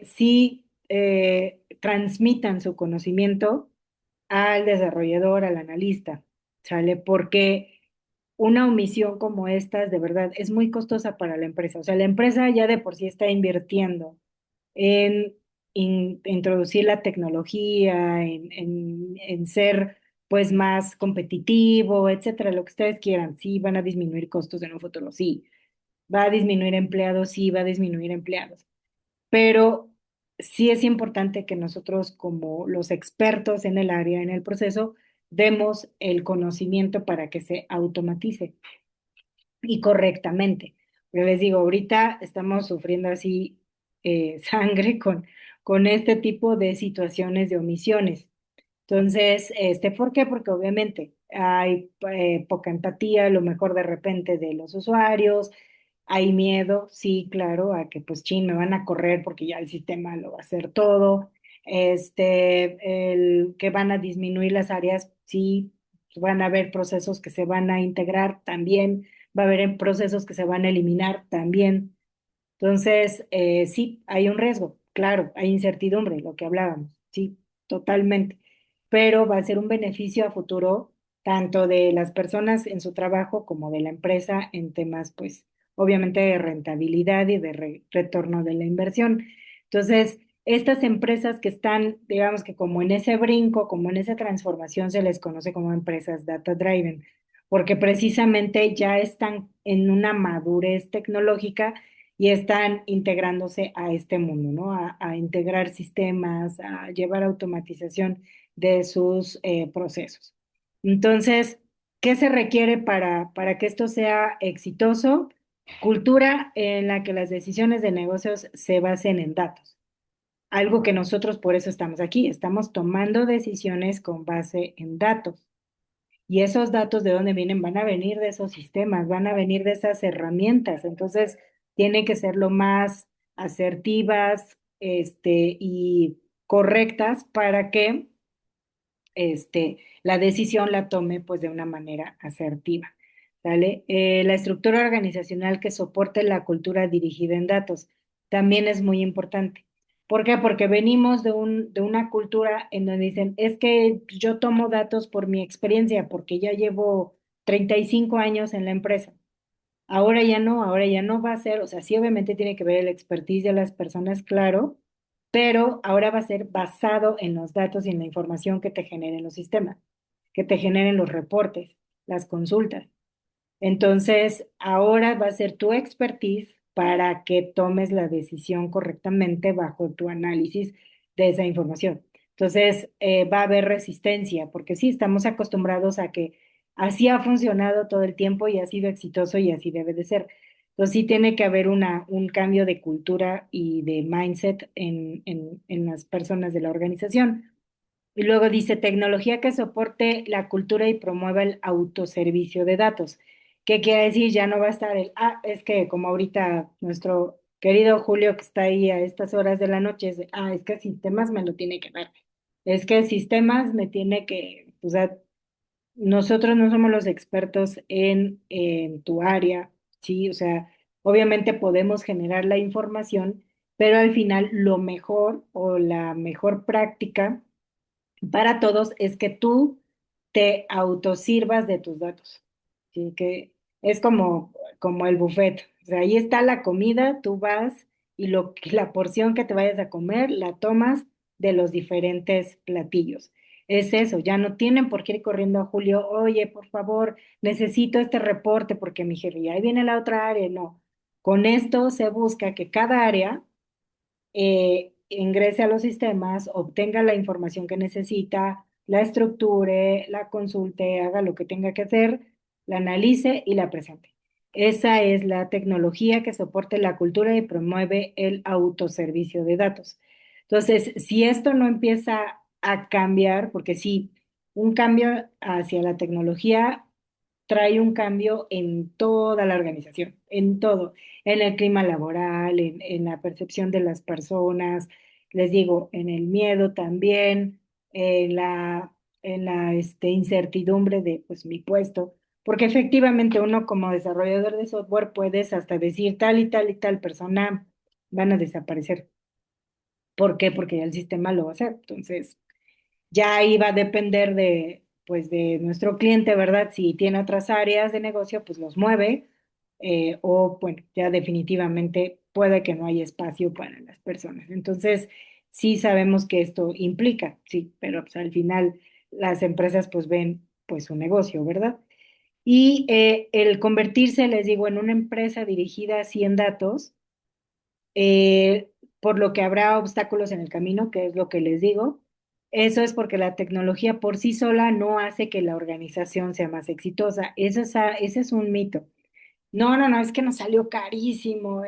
sí transmitan su conocimiento al desarrollador, al analista, ¿sale? Porque una omisión como esta, de verdad, es muy costosa para la empresa. O sea, la empresa ya de por sí está invirtiendo en introducir la tecnología, en ser pues más competitivo, etcétera, lo que ustedes quieran. Sí, van a disminuir costos en un futuro, sí. Va a disminuir empleados, sí, va a disminuir empleados. Pero sí es importante que nosotros, como los expertos en el área, en el proceso, demos el conocimiento para que se automatice y correctamente. Pero les digo, ahorita estamos sufriendo así sangre con este tipo de situaciones de omisiones. Entonces, ¿por qué? Porque obviamente hay poca empatía, a lo mejor de repente de los usuarios, hay miedo, sí, claro, a que pues chin, me van a correr porque ya el sistema lo va a hacer todo, el que van a disminuir las áreas, sí, van a haber procesos que se van a integrar también, va a haber procesos que se van a eliminar también. Entonces, sí, hay un riesgo, claro, hay incertidumbre, lo que hablábamos, sí, totalmente, pero va a ser un beneficio a futuro tanto de las personas en su trabajo como de la empresa en temas, pues, obviamente de rentabilidad y de retorno de la inversión. Entonces, estas empresas que están, digamos que como en ese brinco, como en esa transformación, se les conoce como empresas data driven, porque precisamente ya están en una madurez tecnológica y están integrándose a este mundo, ¿no? A integrar sistemas, a llevar automatización de sus procesos. Entonces, ¿qué se requiere para que esto sea exitoso? Cultura en la que las decisiones de negocios se basen en datos. Algo que nosotros por eso estamos aquí, estamos tomando decisiones con base en datos. Y esos datos de dónde vienen van a venir de esos sistemas, van a venir de esas herramientas. Entonces, tienen que ser lo más asertivas, y correctas para que, la decisión la tome, pues, de una manera asertiva. ¿Sale? La estructura organizacional que soporte la cultura dirigida en datos también es muy importante. ¿Por qué? Porque venimos de una cultura en donde dicen, es que yo tomo datos por mi experiencia, porque ya llevo 35 años en la empresa. Ahora ya no va a ser, o sea, sí obviamente tiene que ver el expertise de las personas, claro, pero ahora va a ser basado en los datos y en la información que te generen los sistemas, que te generen los reportes, las consultas. Entonces, ahora va a ser tu expertise para que tomes la decisión correctamente bajo tu análisis de esa información. Entonces, va a haber resistencia, porque sí, estamos acostumbrados a que así ha funcionado todo el tiempo y ha sido exitoso y así debe de ser. Entonces, sí tiene que haber un cambio de cultura y de mindset en las personas de la organización. Y luego dice tecnología que soporte la cultura y promueva el autoservicio de datos. ¿Qué quiere decir? Ya no va a estar es que como ahorita nuestro querido Julio que está ahí a estas horas de la noche, es que sistemas me lo tiene que dar. Es que sistemas me tiene que, o sea, nosotros no somos los expertos en tu área, ¿sí? O sea, obviamente podemos generar la información, pero al final lo mejor o la mejor práctica para todos es que tú te autosirvas de tus datos. ¿Sí? Que es como el buffet. O sea, ahí está la comida, tú vas y la porción que te vayas a comer la tomas de los diferentes platillos. Es eso, ya no tienen por qué ir corriendo a Julio, oye, por favor, necesito este reporte porque mi jefe, y ahí viene la otra área. No, con esto se busca que cada área ingrese a los sistemas, obtenga la información que necesita, la estructure, la consulte, haga lo que tenga que hacer, la analice y la presente. Esa es la tecnología que soporte la cultura y promueve el autoservicio de datos. Entonces, si esto no empieza a cambiar, porque sí, un cambio hacia la tecnología trae un cambio en toda la organización, en todo, en el clima laboral, en la percepción de las personas, les digo, en el miedo también, en la incertidumbre de pues mi puesto, porque efectivamente uno como desarrollador de software puedes hasta decir tal y tal y tal persona van a desaparecer. ¿Por qué? Porque ya el sistema lo va a hacer. Entonces, ya ahí va a depender pues, de nuestro cliente, ¿verdad? Si tiene otras áreas de negocio, pues los mueve, o bueno, ya definitivamente puede que no haya espacio para las personas. Entonces, sí sabemos que esto implica, sí, pero pues, al final las empresas pues ven pues su negocio, ¿verdad? Y el convertirse, les digo, en una empresa dirigida así en datos, por lo que habrá obstáculos en el camino, que es lo que les digo, Eso es porque la tecnología por sí sola no hace que la organización sea más exitosa. Ese es un mito. No, no, no, es que nos salió carísimo,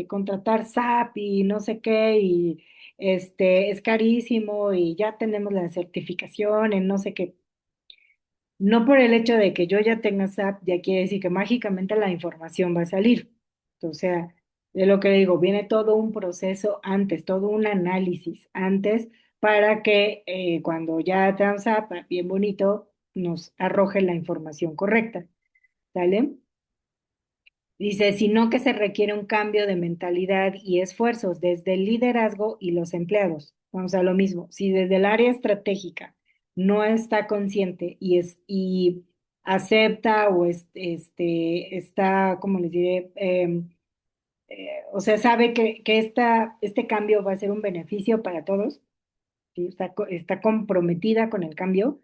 contratar SAP y no sé qué, y es carísimo y ya tenemos la certificación en no sé qué. No por el hecho de que yo ya tenga SAP, ya quiere decir que mágicamente la información va a salir. O sea, de lo que digo, viene todo un proceso antes, todo un análisis antes para que cuando ya tenga SAP, bien bonito, nos arroje la información correcta. ¿Sale? Dice, sino que se requiere un cambio de mentalidad y esfuerzos desde el liderazgo y los empleados. Vamos a lo mismo. Si desde el área estratégica no está consciente y acepta o está, como les diré, o sea, sabe que este cambio va a ser un beneficio para todos, ¿sí? Está comprometida con el cambio,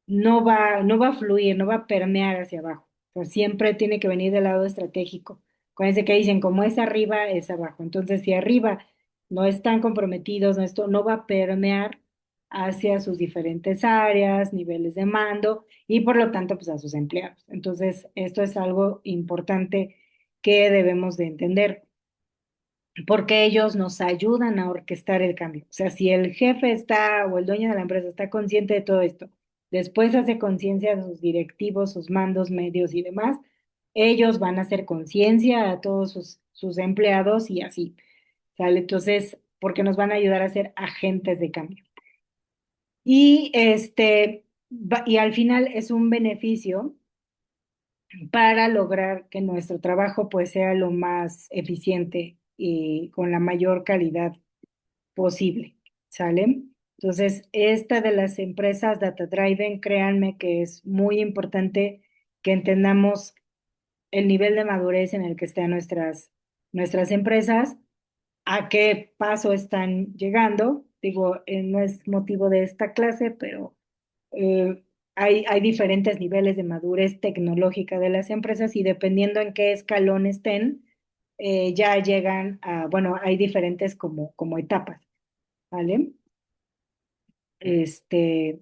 no va a fluir, no va a permear hacia abajo. Pues siempre tiene que venir del lado estratégico. Acuérdense que dicen, como es arriba, es abajo. Entonces, si arriba no están comprometidos, esto no va a permear hacia sus diferentes áreas, niveles de mando y por lo tanto, pues a sus empleados. Entonces, esto es algo importante que debemos de entender porque ellos nos ayudan a orquestar el cambio. O sea, si el jefe está o el dueño de la empresa está consciente de todo esto, después hace conciencia de sus directivos, sus mandos, medios y demás, ellos van a hacer conciencia a todos sus empleados y así, ¿sale? Entonces, porque nos van a ayudar a ser agentes de cambio. Y y al final es un beneficio para lograr que nuestro trabajo pues sea lo más eficiente y con la mayor calidad posible, ¿sale? Entonces, esta de las empresas Data Driven, créanme que es muy importante que entendamos el nivel de madurez en el que están nuestras empresas, a qué paso están llegando. Digo, no es motivo de esta clase, pero eh, hay diferentes niveles de madurez tecnológica de las empresas y dependiendo en qué escalón estén, ya llegan a, bueno, hay diferentes como etapas. ¿Vale? Este,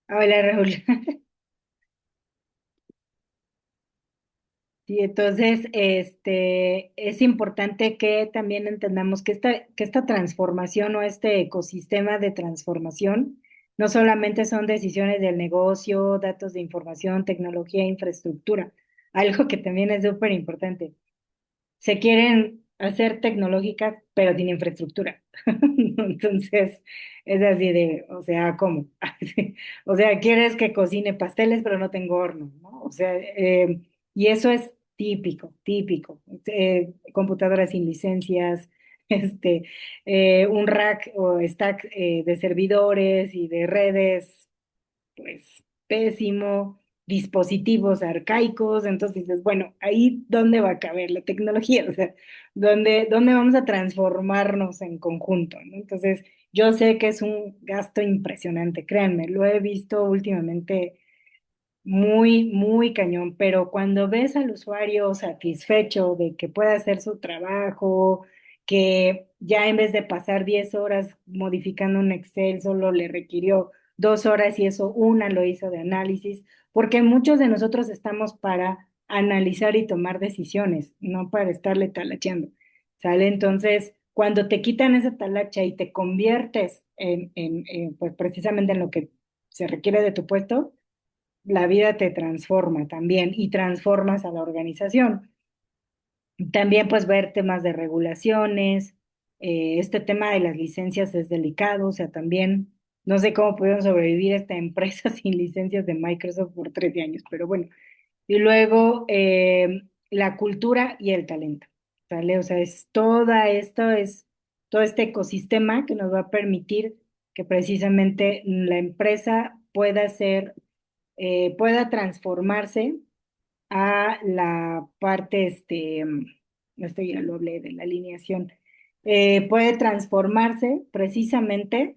Hola Raúl. Sí, entonces, es importante que también entendamos que esta transformación o este ecosistema de transformación no solamente son decisiones del negocio, datos de información, tecnología, infraestructura, algo que también es súper importante. Se quieren hacer tecnológicas, pero sin infraestructura. Entonces, es así de, o sea, ¿cómo? O sea, quieres que cocine pasteles, pero no tengo horno, ¿no? O sea, y eso es típico, típico. Computadoras sin licencias, este, un rack o stack de servidores y de redes pues pésimo, dispositivos arcaicos, entonces dices, bueno, ahí dónde va a caber la tecnología, o sea, dónde vamos a transformarnos en conjunto, ¿no? Entonces, yo sé que es un gasto impresionante, créanme, lo he visto últimamente muy, muy cañón, pero cuando ves al usuario satisfecho de que puede hacer su trabajo, que ya en vez de pasar 10 horas modificando un Excel, solo le requirió 2 horas y eso una lo hizo de análisis, porque muchos de nosotros estamos para analizar y tomar decisiones, no para estarle talacheando, ¿sale? Entonces, cuando te quitan esa talacha y te conviertes pues precisamente en lo que se requiere de tu puesto, la vida te transforma también y transformas a la organización. También pues ver temas de regulaciones, este tema de las licencias es delicado, o sea, también no sé cómo pudieron sobrevivir esta empresa sin licencias de Microsoft por 13 años, pero bueno. Y luego la cultura y el talento, ¿sale? O sea, es todo este ecosistema que nos va a permitir que precisamente la empresa pueda transformarse a la parte, esto ya lo hablé de la alineación, puede transformarse precisamente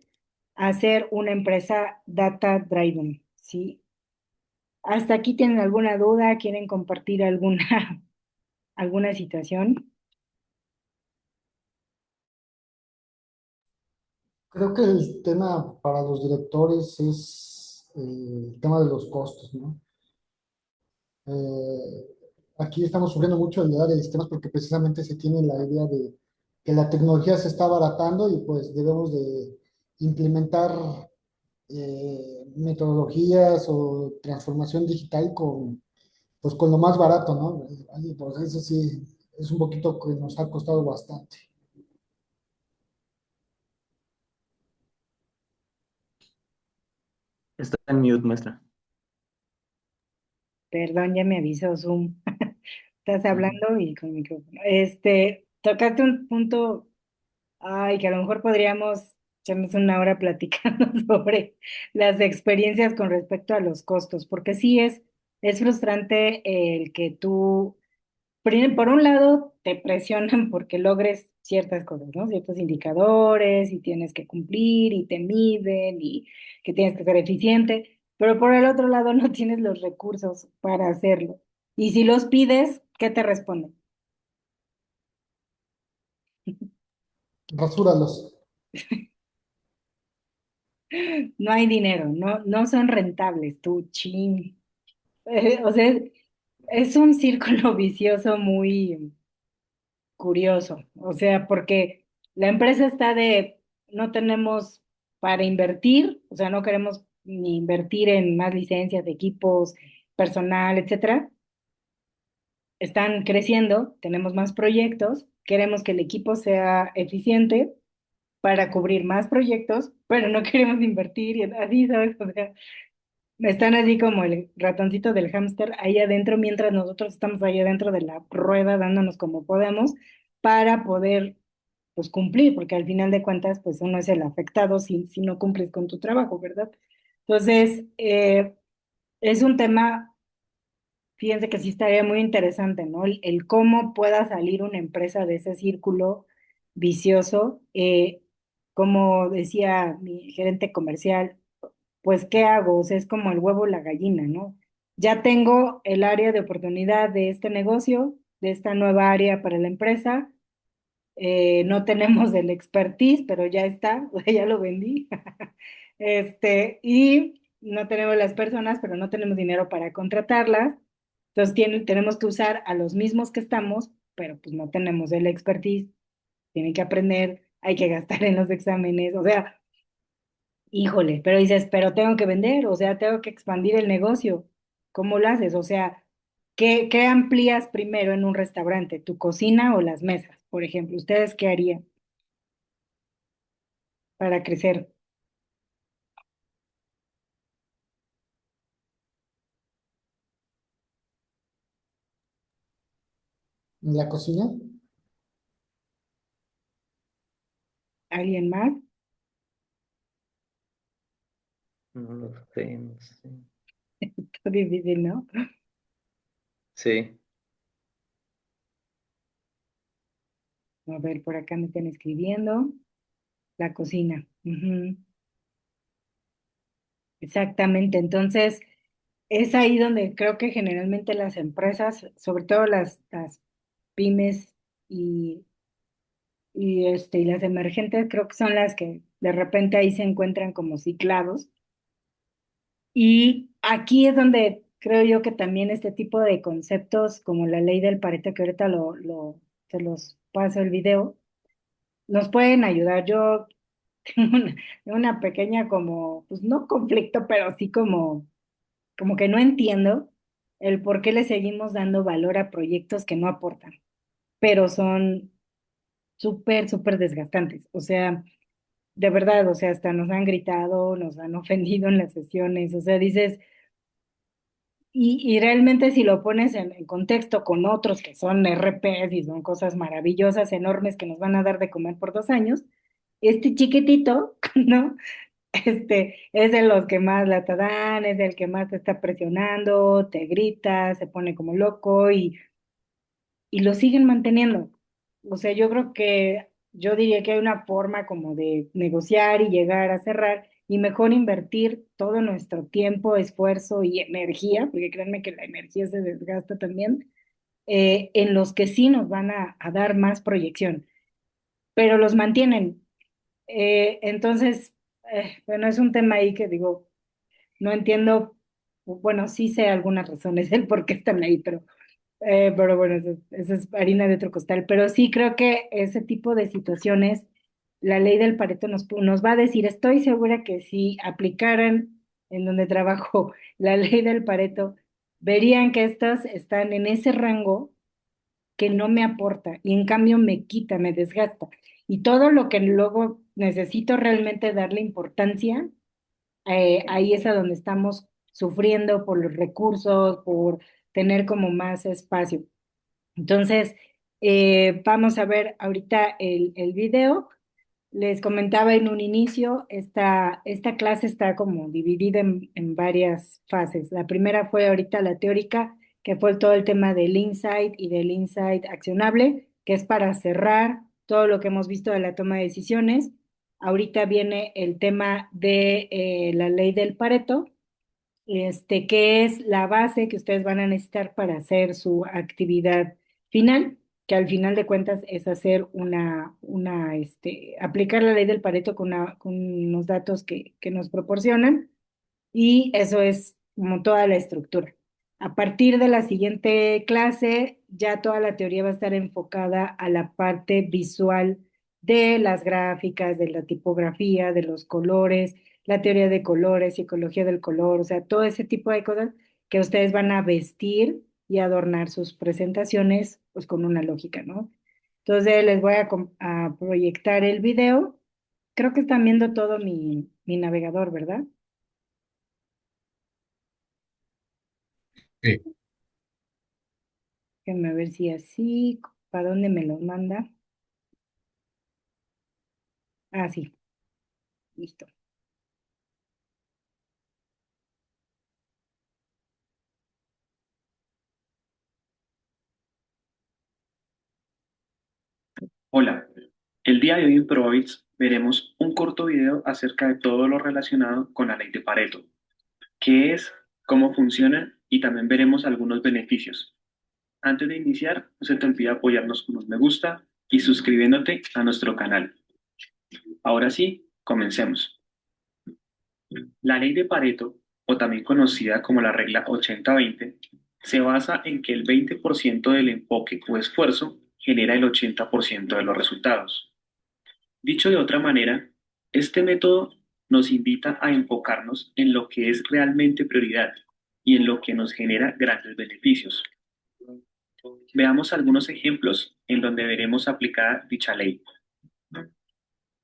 a ser una empresa data driven, ¿sí? ¿Hasta aquí tienen alguna duda? ¿Quieren compartir alguna situación? Creo que el tema para los directores es el tema de los costos, ¿no? Eh, Aquí estamos sufriendo mucho en el área de sistemas porque precisamente se tiene la idea de que la tecnología se está abaratando y pues debemos de implementar metodologías o transformación digital pues, con lo más barato, ¿no? Y pues eso sí es un poquito que nos ha costado bastante. Está en mute, maestra. Perdón, ya me avisó Zoom. Estás Ujú. hablando y con micrófono. Tocaste un punto, ay, que a lo mejor podríamos echarnos una hora platicando sobre las experiencias con respecto a los costos, porque sí es frustrante el que tú por un lado, te presionan porque logres ciertas cosas, ¿no? Ciertos indicadores y tienes que cumplir y te miden y que tienes que ser eficiente, pero por el otro lado no tienes los recursos para hacerlo. Y si los pides, ¿qué te responden? Rasúralos. No hay dinero, no son rentables, tú, chin. O sea, es un círculo vicioso muy curioso, o sea, porque la empresa está de, no tenemos para invertir, o sea, no queremos ni invertir en más licencias de equipos, personal, etcétera. Están creciendo, tenemos más proyectos, queremos que el equipo sea eficiente para cubrir más proyectos, pero no queremos invertir y así, ¿sabes? O sea, están así como el ratoncito del hámster ahí adentro, mientras nosotros estamos ahí adentro de la rueda dándonos como podemos para poder pues cumplir, porque al final de cuentas pues uno es el afectado si no cumples con tu trabajo, ¿verdad? Entonces, es un tema, fíjense que sí estaría muy interesante, ¿no? El cómo pueda salir una empresa de ese círculo vicioso. Como decía mi gerente comercial, pues, ¿qué hago? O sea, es como el huevo o la gallina, ¿no? Ya tengo el área de oportunidad de este negocio, de esta nueva área para la empresa. No tenemos el expertise, pero ya está, o sea, ya lo vendí. Y no tenemos las personas, pero no tenemos dinero para contratarlas. Entonces tenemos que usar a los mismos que estamos, pero pues no tenemos el expertise. Tienen que aprender, hay que gastar en los exámenes, o sea, híjole, pero dices, pero tengo que vender, o sea, tengo que expandir el negocio. ¿Cómo lo haces? O sea, ¿qué amplías primero en un restaurante? ¿Tu cocina o las mesas? Por ejemplo, ¿ustedes qué harían para crecer? En la cocina, ¿Alguien más? No lo sé, no sé. Está difícil, ¿no? Sí. A ver, por acá me están escribiendo. La cocina. Ujú. Exactamente. Entonces, es ahí donde creo que generalmente las empresas, sobre todo las pymes y y las emergentes creo que son las que de repente ahí se encuentran como ciclados. Y aquí es donde creo yo que también este tipo de conceptos como la ley del Pareto, que ahorita se los paso el video, nos pueden ayudar. Yo tengo una pequeña como, pues no conflicto, pero sí como que no entiendo el por qué le seguimos dando valor a proyectos que no aportan, pero son súper desgastantes. O sea, de verdad, o sea, hasta nos han gritado, nos han ofendido en las sesiones, o sea, dices, y realmente si lo pones en contexto con otros que son RPs y son cosas maravillosas, enormes que nos van a dar de comer por 2 años, este chiquitito, ¿no? Es de los que más la te dan, es del que más te está presionando, te grita, se pone como loco y lo siguen manteniendo. O sea, yo creo que yo diría que hay una forma como de negociar y llegar a cerrar y mejor invertir todo nuestro tiempo, esfuerzo y energía, porque créanme que la energía se desgasta también, en los que sí nos van a dar más proyección, pero los mantienen. Entonces, bueno, es un tema ahí que digo, no entiendo, bueno, sí sé algunas razones del por qué están ahí, pero bueno, eso es harina de otro costal. Pero sí creo que ese tipo de situaciones, la ley del Pareto nos va a decir, estoy segura que si aplicaran en donde trabajo la ley del Pareto, verían que estas están en ese rango que no me aporta y en cambio me quita, me desgasta. Y todo lo que luego necesito realmente darle importancia, ahí es a donde estamos sufriendo por los recursos, por tener como más espacio. Entonces, vamos a ver ahorita el video. Les comentaba en un inicio, esta clase está como dividida en varias fases. La primera fue ahorita la teórica, que fue todo el tema del insight y del insight accionable, que es para cerrar todo lo que hemos visto de la toma de decisiones. Ahorita viene el tema de la ley del Pareto, que es la base que ustedes van a necesitar para hacer su actividad final, que al final de cuentas es hacer aplicar la ley del Pareto con unos datos que nos proporcionan, y eso es como toda la estructura. A partir de la siguiente clase, ya toda la teoría va a estar enfocada a la parte visual de las gráficas, de la tipografía, de los colores, la teoría de colores, psicología del color, o sea, todo ese tipo de cosas que ustedes van a vestir y adornar sus presentaciones, pues con una lógica, ¿no? Entonces les voy a proyectar el video. Creo que están viendo todo mi navegador, ¿verdad? Sí. Déjenme ver si así, ¿para dónde me los manda? Ah, sí, listo. Hola, el día de hoy en ProBits veremos un corto video acerca de todo lo relacionado con la ley de Pareto, qué es, cómo funciona y también veremos algunos beneficios. Antes de iniciar, no se te olvide apoyarnos con un me gusta y suscribiéndote a nuestro canal. Ahora sí, comencemos. La ley de Pareto, o también conocida como la regla 80-20, se basa en que el 20% del enfoque o esfuerzo genera el 80% de los resultados. Dicho de otra manera, este método nos invita a enfocarnos en lo que es realmente prioridad y en lo que nos genera grandes beneficios. Veamos algunos ejemplos en donde veremos aplicada dicha ley.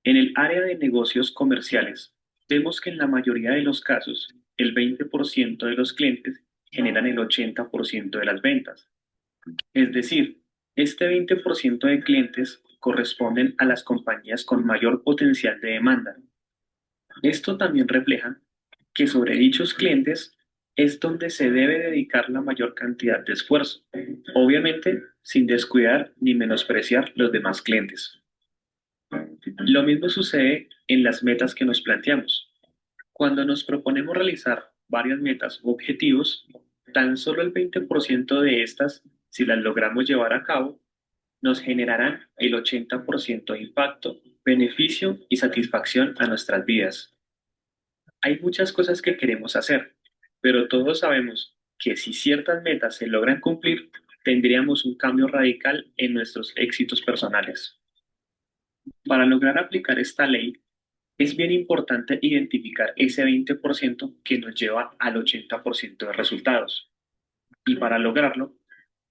En el área de negocios comerciales, vemos que en la mayoría de los casos, el 20% de los clientes generan el 80% de las ventas. Es decir, este 20% de clientes corresponden a las compañías con mayor potencial de demanda. Esto también refleja que sobre dichos clientes es donde se debe dedicar la mayor cantidad de esfuerzo, obviamente sin descuidar ni menospreciar los demás clientes. Lo mismo sucede en las metas que nos planteamos. Cuando nos proponemos realizar varias metas u objetivos, tan solo el 20% de estas, si las logramos llevar a cabo, nos generarán el 80% de impacto, beneficio y satisfacción a nuestras vidas. Hay muchas cosas que queremos hacer, pero todos sabemos que si ciertas metas se logran cumplir, tendríamos un cambio radical en nuestros éxitos personales. Para lograr aplicar esta ley, es bien importante identificar ese 20% que nos lleva al 80% de resultados. Y para lograrlo,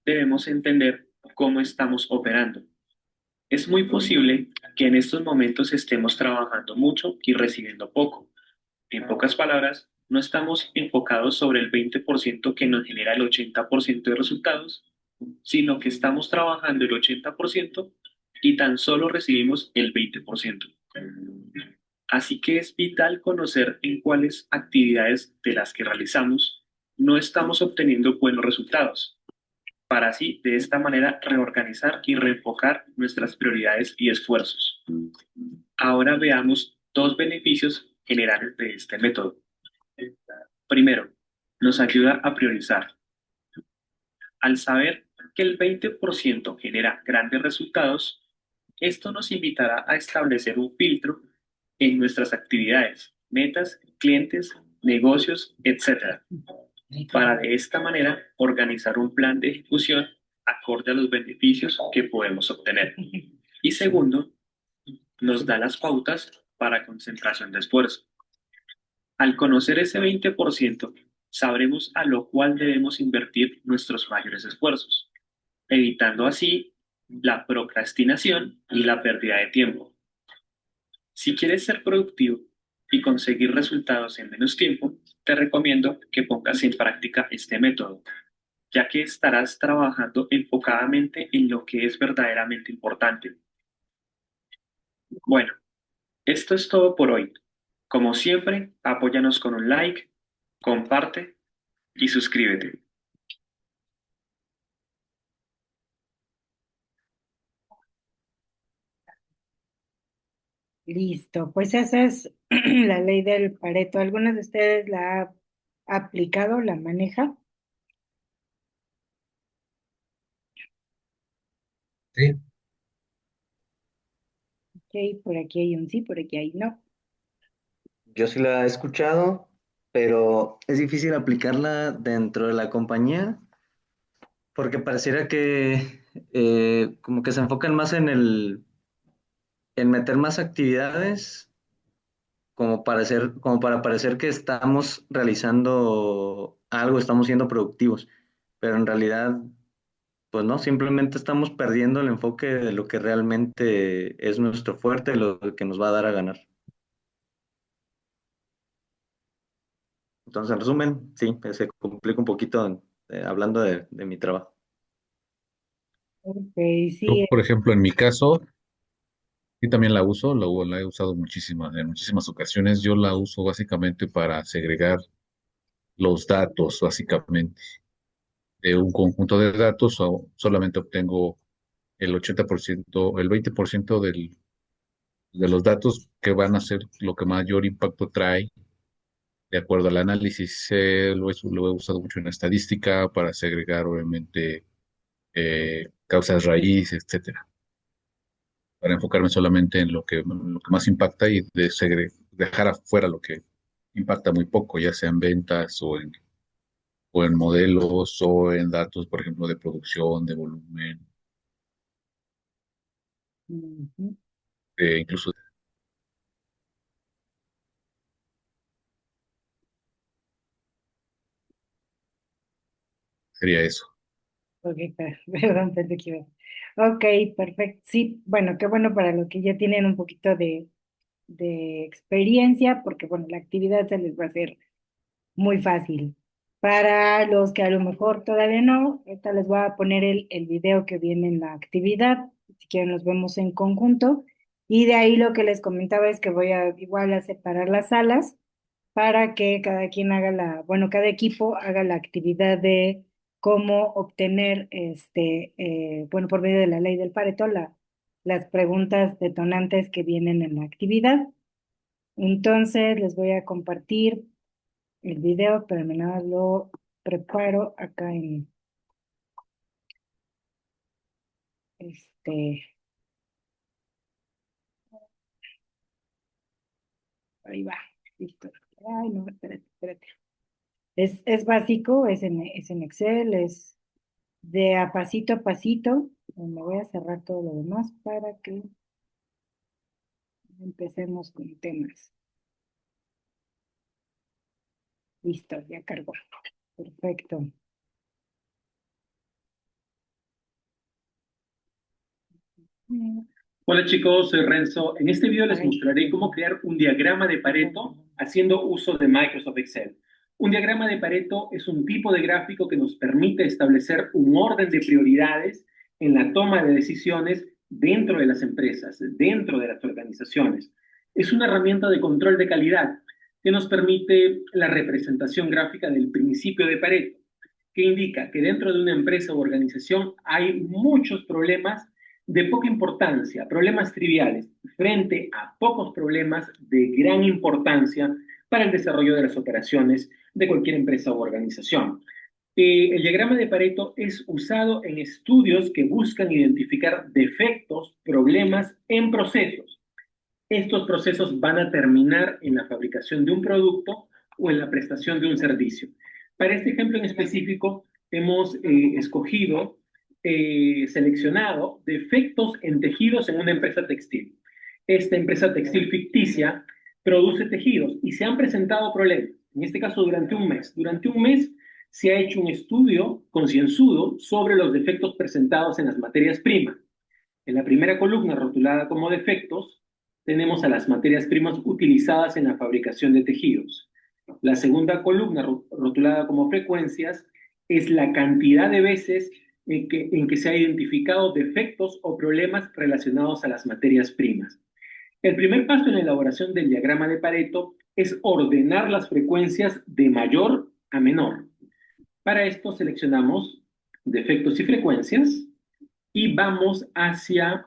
debemos entender cómo estamos operando. Es muy posible que en estos momentos estemos trabajando mucho y recibiendo poco. En pocas palabras, no estamos enfocados sobre el 20% que nos genera el 80% de resultados, sino que estamos trabajando el 80% y tan solo recibimos el 20%. Así que es vital conocer en cuáles actividades de las que realizamos no estamos obteniendo buenos resultados, para así de esta manera reorganizar y reenfocar nuestras prioridades y esfuerzos. Ahora veamos dos beneficios generales de este método. Primero, nos ayuda a priorizar. Al saber que el 20% genera grandes resultados, esto nos invitará a establecer un filtro en nuestras actividades, metas, clientes, negocios, etcétera, para de esta manera organizar un plan de ejecución acorde a los beneficios que podemos obtener. Y segundo, nos da las pautas para concentración de esfuerzo. Al conocer ese 20%, sabremos a lo cual debemos invertir nuestros mayores esfuerzos, evitando así la procrastinación y la pérdida de tiempo. Si quieres ser productivo y conseguir resultados en menos tiempo, te recomiendo que pongas en práctica este método, ya que estarás trabajando enfocadamente en lo que es verdaderamente importante. Bueno, esto es todo por hoy. Como siempre, apóyanos con un like, comparte y suscríbete. Listo, pues esa es la ley del Pareto. ¿Alguno de ustedes la ha aplicado, la maneja? Sí, Ok, por aquí hay un sí, por aquí hay no. Yo sí la he escuchado, pero es difícil aplicarla dentro de la compañía porque pareciera que como que se enfocan más en meter más actividades como para parecer que estamos realizando algo, estamos siendo productivos, pero en realidad, pues no, simplemente estamos perdiendo el enfoque de lo que realmente es nuestro fuerte, lo que nos va a dar a ganar. Entonces, en resumen, sí, se complica un poquito hablando de mi trabajo. Ok, yo, sí, por ejemplo, en mi caso, sí también la uso, la he usado en muchísimas ocasiones. Yo la uso básicamente para segregar los datos, básicamente, de un conjunto de datos, o solamente obtengo el 80%, el 20% de los datos que van a ser lo que mayor impacto trae, de acuerdo al análisis. Lo he usado mucho en estadística para segregar, obviamente, causas raíz, etcétera, para enfocarme solamente en lo que más impacta y dejar afuera lo que impacta muy poco, ya sea en ventas o en modelos o en datos, por ejemplo, de producción, de volumen, ujú, incluso sería eso. ok, perdón, pensé que iba. Ok, perfecto. Sí, bueno, qué bueno para los que ya tienen un poquito de experiencia, porque bueno, la actividad se les va a hacer muy fácil. Para los que a lo mejor todavía no, ahorita les voy a poner el video que viene en la actividad, si quieren los vemos en conjunto, y de ahí lo que les comentaba es que voy a igual a separar las salas para que cada quien haga bueno, cada equipo haga la actividad de cómo obtener, bueno, por medio de la ley del Pareto, las preguntas detonantes que vienen en la actividad. Entonces les voy a compartir el video, pero nada más lo preparo acá este, ahí va, listo. Ay, no, espérate, espérate. Es básico, es en Excel, es de a pasito. Me voy a cerrar todo lo demás para que empecemos con temas. Listo, ya cargó. Perfecto. Mm, Hola chicos, soy Renzo. En este video les ay, mostraré cómo crear un diagrama de Pareto haciendo uso de Microsoft Excel. Un diagrama de Pareto es un tipo de gráfico que nos permite establecer un orden de prioridades en la toma de decisiones dentro de las empresas, dentro de las organizaciones. Es una herramienta de control de calidad que nos permite la representación gráfica del principio de Pareto, que indica que dentro de una empresa u organización hay muchos problemas de poca importancia, problemas triviales, frente a pocos problemas de gran importancia para el desarrollo de las operaciones de cualquier empresa u organización. El diagrama de Pareto es usado en estudios que buscan identificar defectos, problemas en procesos. estos procesos van a terminar en la fabricación de un producto o en la prestación de un servicio. Para este ejemplo en específico, hemos seleccionado defectos en tejidos en una empresa textil. Esta empresa textil ficticia produce tejidos y se han presentado problemas, en este caso durante un mes. Durante un mes se ha hecho un estudio concienzudo sobre los defectos presentados en las materias primas. En la primera columna, rotulada como defectos, tenemos a las materias primas utilizadas en la fabricación de tejidos. La segunda columna, rotulada como frecuencias, es la cantidad de veces en que se ha identificado defectos o problemas relacionados a las materias primas. El primer paso en la elaboración del diagrama de Pareto es ordenar las frecuencias de mayor a menor. Para esto seleccionamos defectos y frecuencias y vamos hacia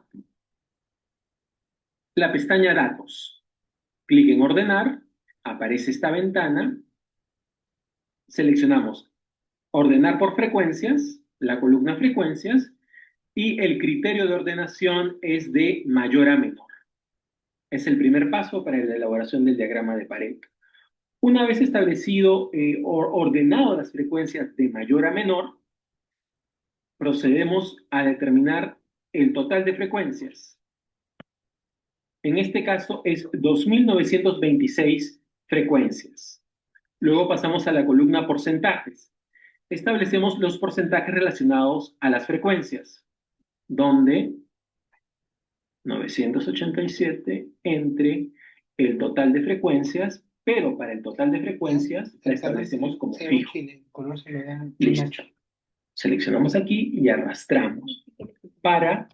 la pestaña Datos. Clic en Ordenar, aparece esta ventana. Seleccionamos Ordenar por frecuencias, la columna Frecuencias, y el criterio de ordenación es de mayor a menor. Es el primer paso para la elaboración del diagrama de Pareto. Una vez establecido ordenado las frecuencias de mayor a menor, procedemos a determinar el total de frecuencias. En este caso es 2.926 frecuencias. Luego pasamos a la columna porcentajes. Establecemos los porcentajes relacionados a las frecuencias, donde 987 entre el total de frecuencias, pero para el total de frecuencias la establecemos como fijo. Listo. Seleccionamos aquí y arrastramos para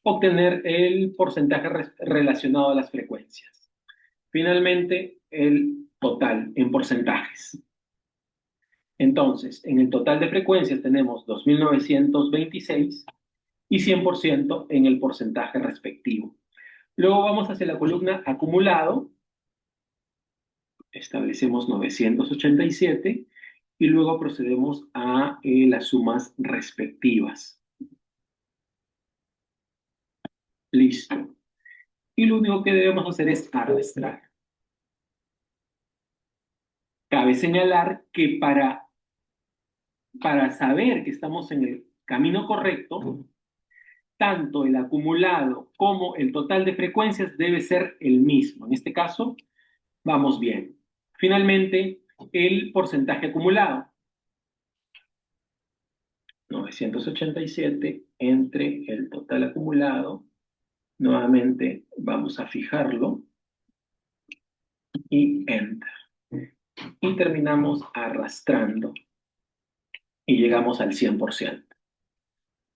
obtener el porcentaje relacionado a las frecuencias. Finalmente, el total en porcentajes. Entonces, en el total de frecuencias tenemos 2.926 y 100% en el porcentaje respectivo. Luego vamos hacia la columna acumulado, establecemos 987 y luego procedemos a las sumas respectivas. Listo. Y lo único que debemos hacer es arrastrar. Cabe señalar que para saber que estamos en el camino correcto, tanto el acumulado como el total de frecuencias debe ser el mismo. En este caso, vamos bien. Finalmente, el porcentaje acumulado. 987 entre el total acumulado. Nuevamente vamos a fijarlo. Y Enter. Y terminamos arrastrando. Y llegamos al 100%.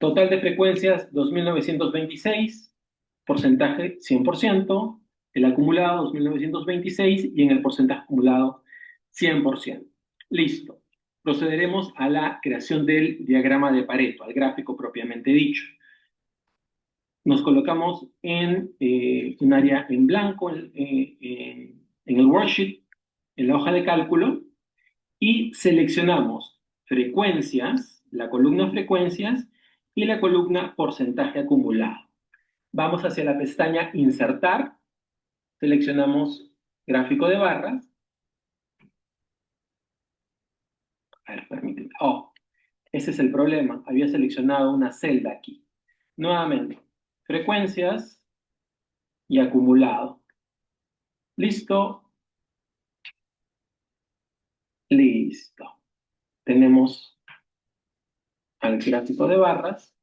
Total de frecuencias 2.926, porcentaje 100%, el acumulado 2.926 y en el porcentaje acumulado 100%. Listo. Procederemos a la creación del diagrama de Pareto, al gráfico propiamente dicho. Nos colocamos en un área en blanco en el worksheet, en la hoja de cálculo, y seleccionamos frecuencias, la columna frecuencias, y la columna porcentaje acumulado. Vamos hacia la pestaña Insertar, seleccionamos gráfico de barras. A ver, permíteme. Oh, ese es el problema. Había seleccionado una celda aquí. Nuevamente, frecuencias y acumulado. Listo. Listo. Tenemos al gráfico de barras.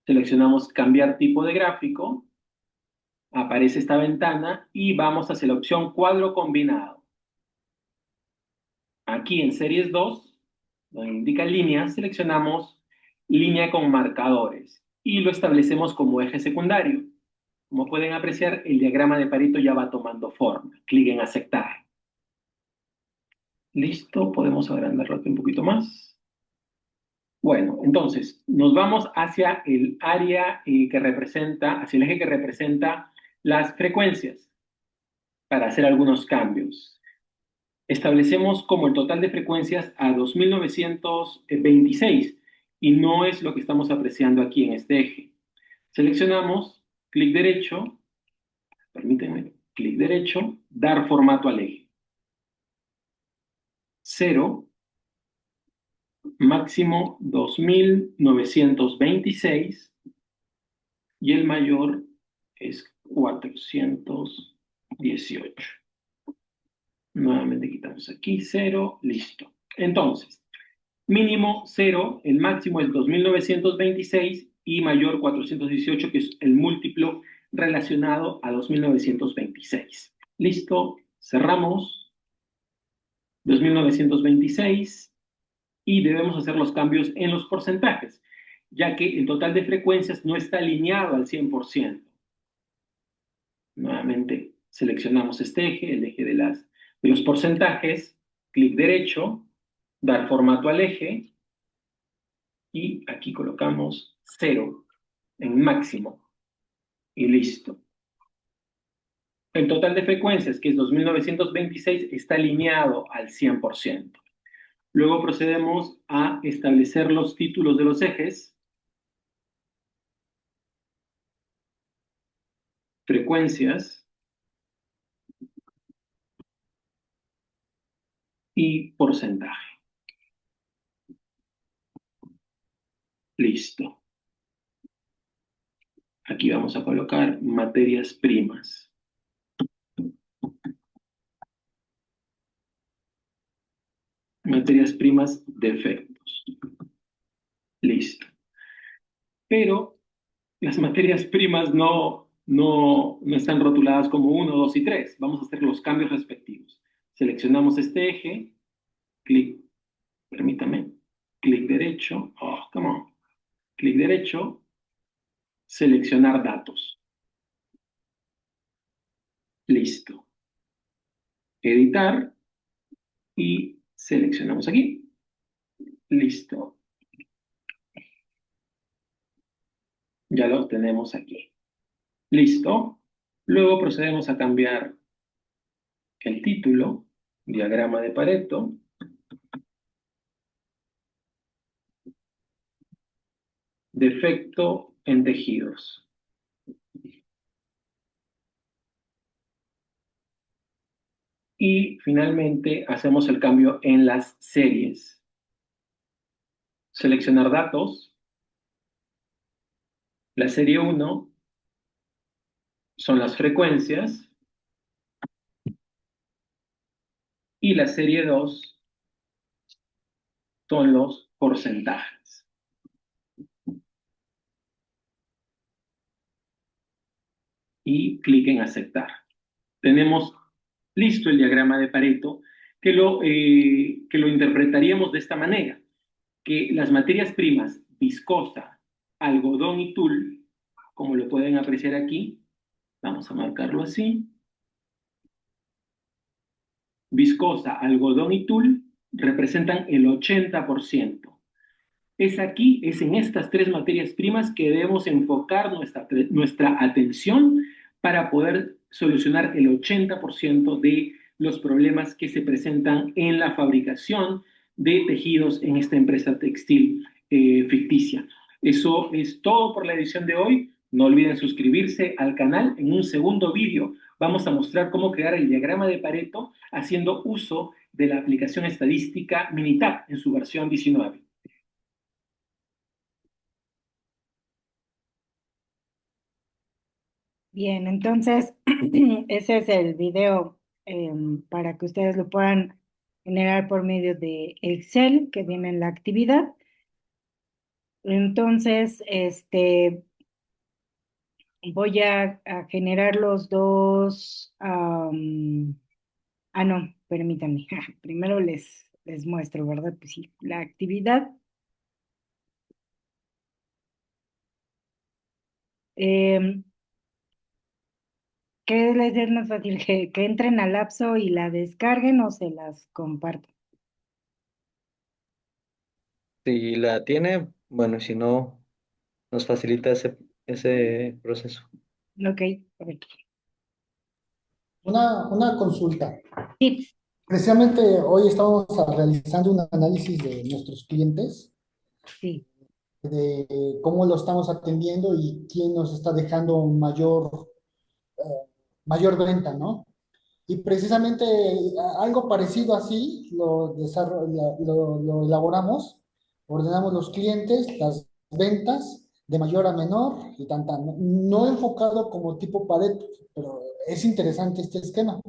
Seleccionamos cambiar tipo de gráfico. Aparece esta ventana y vamos hacia la opción cuadro combinado. Aquí en series 2, donde indica líneas, seleccionamos línea con marcadores y lo establecemos como eje secundario. Como pueden apreciar, el diagrama de Pareto ya va tomando forma. Clic en aceptar. Listo, podemos agrandarlo aquí un poquito más. Bueno, entonces, nos vamos hacia el área que representa, hacia el eje que representa las frecuencias para hacer algunos cambios. Establecemos como el total de frecuencias a 2.926 y no es lo que estamos apreciando aquí en este eje. Seleccionamos, clic derecho, permítanme, clic clic derecho, dar formato al eje. 0, máximo 2926 y el mayor es 418. Nuevamente quitamos aquí 0, listo. Entonces, mínimo 0, el máximo es 2926 y mayor 418, que es el múltiplo relacionado a 2926. Listo, cerramos 2926 y debemos hacer los cambios en los porcentajes, ya que el total de frecuencias no está alineado al 100%. Nuevamente seleccionamos este eje, el eje de los porcentajes, clic derecho, dar formato al eje y aquí colocamos 0 en máximo y listo. El total de frecuencias, que es 2926, está alineado al 100%. Luego procedemos a establecer los títulos de los ejes, frecuencias y porcentaje. Listo. Aquí vamos a colocar materias primas. Materias primas de efectos. Listo. Pero las materias primas no están rotuladas como 1, 2 y 3. Vamos a hacer los cambios respectivos. Seleccionamos este eje, clic, permítame, clic derecho, come on, clic derecho, seleccionar datos. Listo. Editar y seleccionamos aquí. Listo. Ya lo tenemos aquí. Listo. Luego procedemos a cambiar el título, diagrama de Pareto, defecto en tejidos. Y finalmente hacemos el cambio en las series. Seleccionar datos. La serie 1 son las frecuencias y la serie 2 son los porcentajes. Y clic en aceptar. Tenemos listo el diagrama de Pareto que lo interpretaríamos de esta manera, que las materias primas viscosa, algodón y tul, como lo pueden apreciar aquí, vamos a marcarlo así, viscosa, algodón y tul representan el 80%. Es aquí, es en estas tres materias primas que debemos enfocar nuestra atención para poder solucionar el 80% de los problemas que se presentan en la fabricación de tejidos en esta empresa textil ficticia. Eso es todo por la edición de hoy. No olviden suscribirse al canal. En un segundo vídeo vamos a mostrar cómo crear el diagrama de Pareto haciendo uso de la aplicación estadística Minitab en su versión 19. Bien, entonces ese es el video para que ustedes lo puedan generar por medio de Excel que viene en la actividad. Entonces, voy a generar los dos. No, permítanme. Primero les muestro, ¿verdad? Pues sí, la actividad. Em, ¿Qué les es más fácil? ¿Que entren al lapso y la descarguen o se las comparto? Si la tiene, bueno, si no, nos facilita ese proceso. Ok, perfecto. Una consulta. Sí, Precisamente hoy estamos realizando un análisis de nuestros clientes, sí. de cómo lo estamos atendiendo y quién nos está dejando mayor venta, ¿no? Y precisamente algo parecido así lo elaboramos, ordenamos los clientes, las ventas de mayor a menor y tan, tan. No enfocado como tipo Pareto, pero es interesante este esquema.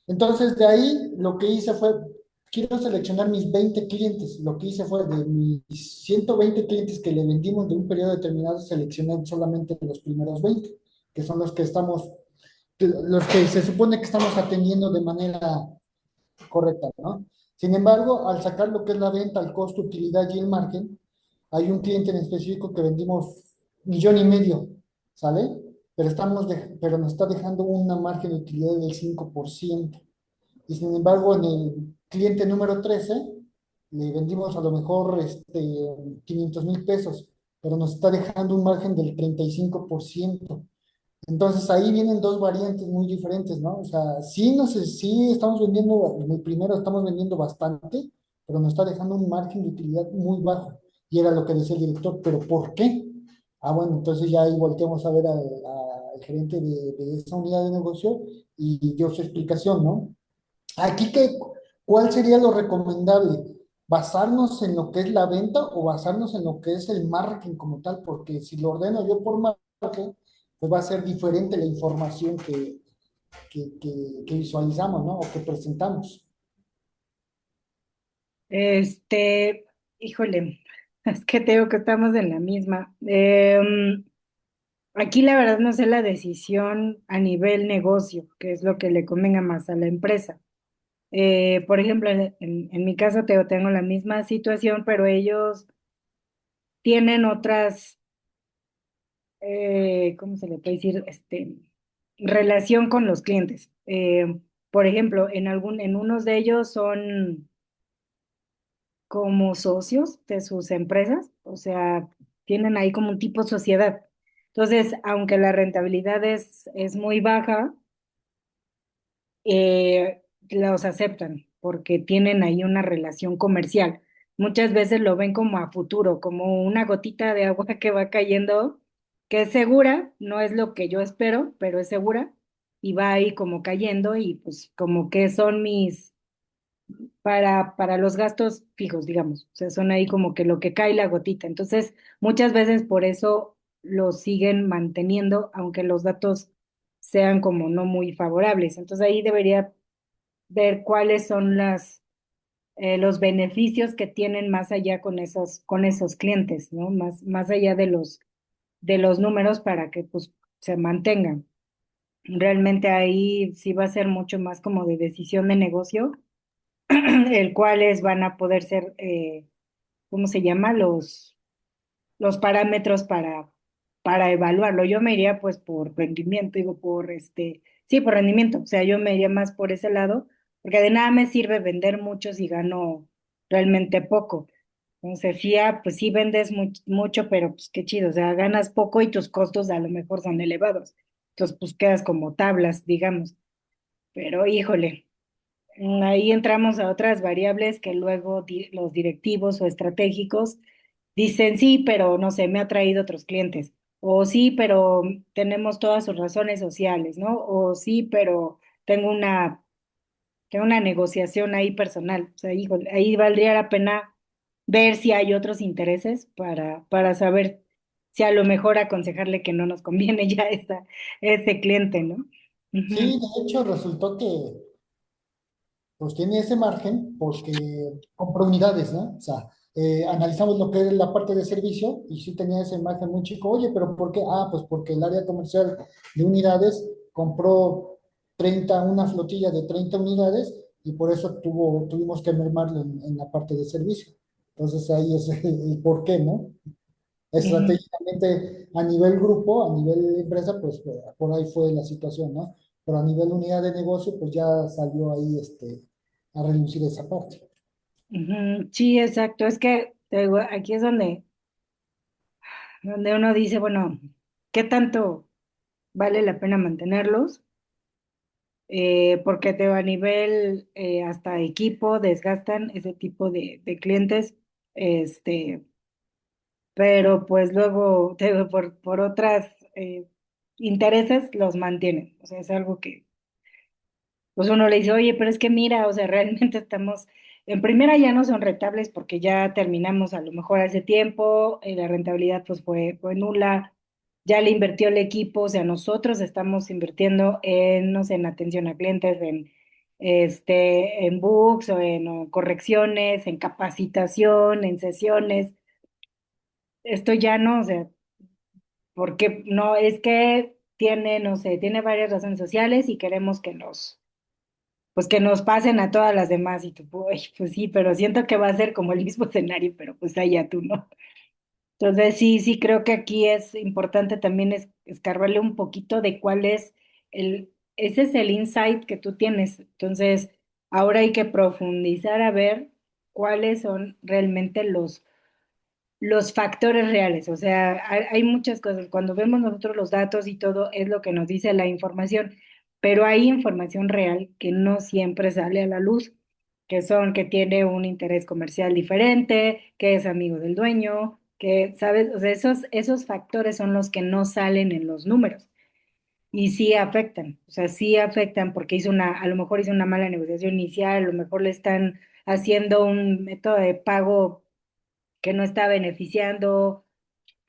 Entonces, de ahí lo que hice fue, quiero seleccionar mis 20 clientes. Lo que hice fue de mis 120 clientes que le vendimos de un periodo determinado, seleccioné solamente los primeros 20, que son los que se supone que estamos atendiendo de manera correcta, ¿no? Sin embargo, al sacar lo que es la venta, el costo, utilidad y el margen, hay un cliente en específico que vendimos 1,5 millones, ¿sale? Pero nos está dejando una margen de utilidad del 5%. Y sin embargo, en el cliente número 13 le vendimos a lo mejor 500,000 pesos, pero nos está dejando un margen del 35%. Entonces ahí vienen dos variantes muy diferentes, ¿no? O sea, sí, no sé, sí estamos vendiendo, en el primero estamos vendiendo bastante, pero nos está dejando un margen de utilidad muy bajo. Y era lo que decía el director, ¿pero por qué? Ah, bueno, entonces ya ahí volteamos a ver al gerente de esa unidad de negocio y dio su explicación, ¿no? Aquí, ¿cuál sería lo recomendable? ¿Basarnos en lo que es la venta o basarnos en lo que es el marketing como tal? Porque si lo ordeno yo por marketing, pues va a ser diferente la información que visualizamos, ¿no? O que presentamos. Este, híjole, es que te digo que estamos en la misma. Aquí la verdad no sé la decisión a nivel negocio, que es lo que le convenga más a la empresa. Por ejemplo, en mi caso tengo la misma situación, pero ellos tienen otras, ¿cómo se le puede decir? Relación con los clientes. Por ejemplo, en unos de ellos son como socios de sus empresas, o sea, tienen ahí como un tipo sociedad. Entonces, aunque la rentabilidad es muy baja, los aceptan porque tienen ahí una relación comercial. Muchas veces lo ven como a futuro, como una gotita de agua que va cayendo, que es segura, no es lo que yo espero, pero es segura y va ahí como cayendo y pues como que son para los gastos fijos, digamos. O sea, son ahí como que lo que cae la gotita. Entonces, muchas veces por eso lo siguen manteniendo, aunque los datos sean como no muy favorables. Entonces, ahí debería ver cuáles son los beneficios que tienen más allá con esos clientes, ¿no? Más allá de los números para que pues se mantengan. Realmente ahí sí va a ser mucho más como de decisión de negocio, el cuales van a poder ser, ¿cómo se llama? Los parámetros para evaluarlo. Yo me iría pues por rendimiento, digo, sí, por rendimiento, o sea, yo me iría más por ese lado, porque de nada me sirve vender mucho si gano realmente poco. Entonces, sí, pues sí vendes mucho, pero pues qué chido, o sea, ganas poco y tus costos a lo mejor son elevados. Entonces, pues quedas como tablas, digamos. Pero híjole, ahí entramos a otras variables que luego los directivos o estratégicos dicen sí, pero no sé, me ha traído otros clientes. O sí, pero tenemos todas sus razones sociales, ¿no? O sí, pero tengo una negociación ahí personal. O sea, híjole, ahí valdría la pena ver si hay otros intereses para saber si a lo mejor aconsejarle que no nos conviene ya ese cliente, ¿no? Sí, Ujú, de hecho resultó que pues tiene ese margen porque compró unidades, ¿no? O sea, analizamos lo que es la parte de servicio y sí tenía ese margen muy chico. Oye, pero ¿por qué? Ah, pues porque el área comercial de unidades compró una flotilla de 30 unidades y por eso tuvimos que mermarlo en la parte de servicio. Entonces ahí es el por qué, ¿no? ujú. Estratégicamente a nivel grupo, a nivel empresa, pues por ahí fue la situación, ¿no? Pero a nivel unidad de negocio, pues ya salió ahí a reducir esa parte. Ujú, sí, exacto. Es que te digo, aquí es donde uno dice, bueno, ¿qué tanto vale la pena mantenerlos? Porque te digo, a nivel hasta equipo desgastan ese tipo de clientes, este, pero pues luego te digo, por otras intereses los mantienen. O sea, es algo que pues uno le dice, oye, pero es que mira, o sea, realmente estamos, en primera ya no son rentables porque ya terminamos a lo mejor hace tiempo, la rentabilidad pues fue nula, ya le invirtió el equipo, o sea, nosotros estamos invirtiendo en, no sé, en atención a clientes, en books o en correcciones, en capacitación, en sesiones, esto ya no, o sea, porque no, es que tiene, no sé, tiene varias razones sociales y queremos pues que nos pasen a todas las demás y tú, uy, pues sí, pero siento que va a ser como el mismo escenario, pero pues allá tú, ¿no? Entonces sí, sí creo que aquí es importante también escarbarle un poquito de cuál es ese es el insight que tú tienes. Entonces, ahora hay que profundizar a ver cuáles son realmente los factores reales. O sea, hay muchas cosas. Cuando vemos nosotros los datos y todo, es lo que nos dice la información, pero hay información real que no siempre sale a la luz, que son que tiene un interés comercial diferente, que es amigo del dueño, que, ¿sabes? O sea, esos factores son los que no salen en los números. Y sí afectan, o sea, sí afectan porque a lo mejor hizo una mala negociación inicial, a lo mejor le están haciendo un método de pago que no está beneficiando,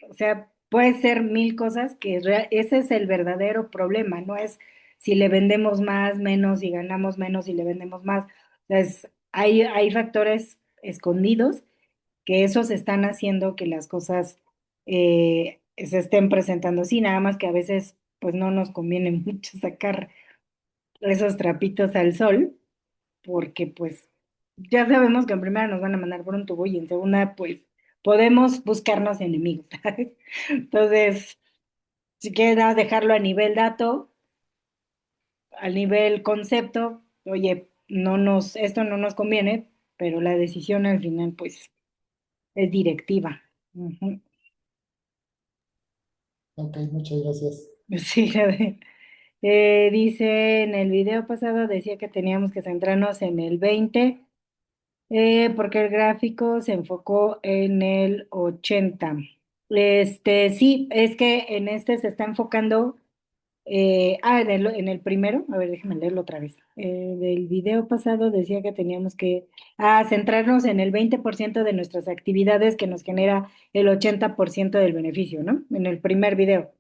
o sea, puede ser mil cosas ese es el verdadero problema, no es si le vendemos más, menos, si ganamos menos, si le vendemos más. O sea, hay factores escondidos que esos están haciendo que las cosas se estén presentando así, nada más que a veces pues no nos conviene mucho sacar esos trapitos al sol porque pues ya sabemos que en primera nos van a mandar por un tubo y en segunda pues podemos buscarnos enemigos, ¿sabes? Entonces, si quieres nada más dejarlo a nivel dato, a nivel concepto, oye, esto no nos conviene, pero la decisión al final pues es directiva. Ujú. Ok, muchas gracias. Sí, dice en el video pasado decía que teníamos que centrarnos en el 20. Porque el gráfico se enfocó en el 80. Sí, es que en este se está enfocando, en el primero, a ver, déjame leerlo otra vez. Del video pasado decía que teníamos que centrarnos en el 20% de nuestras actividades que nos genera el 80% del beneficio, ¿no? En el primer video.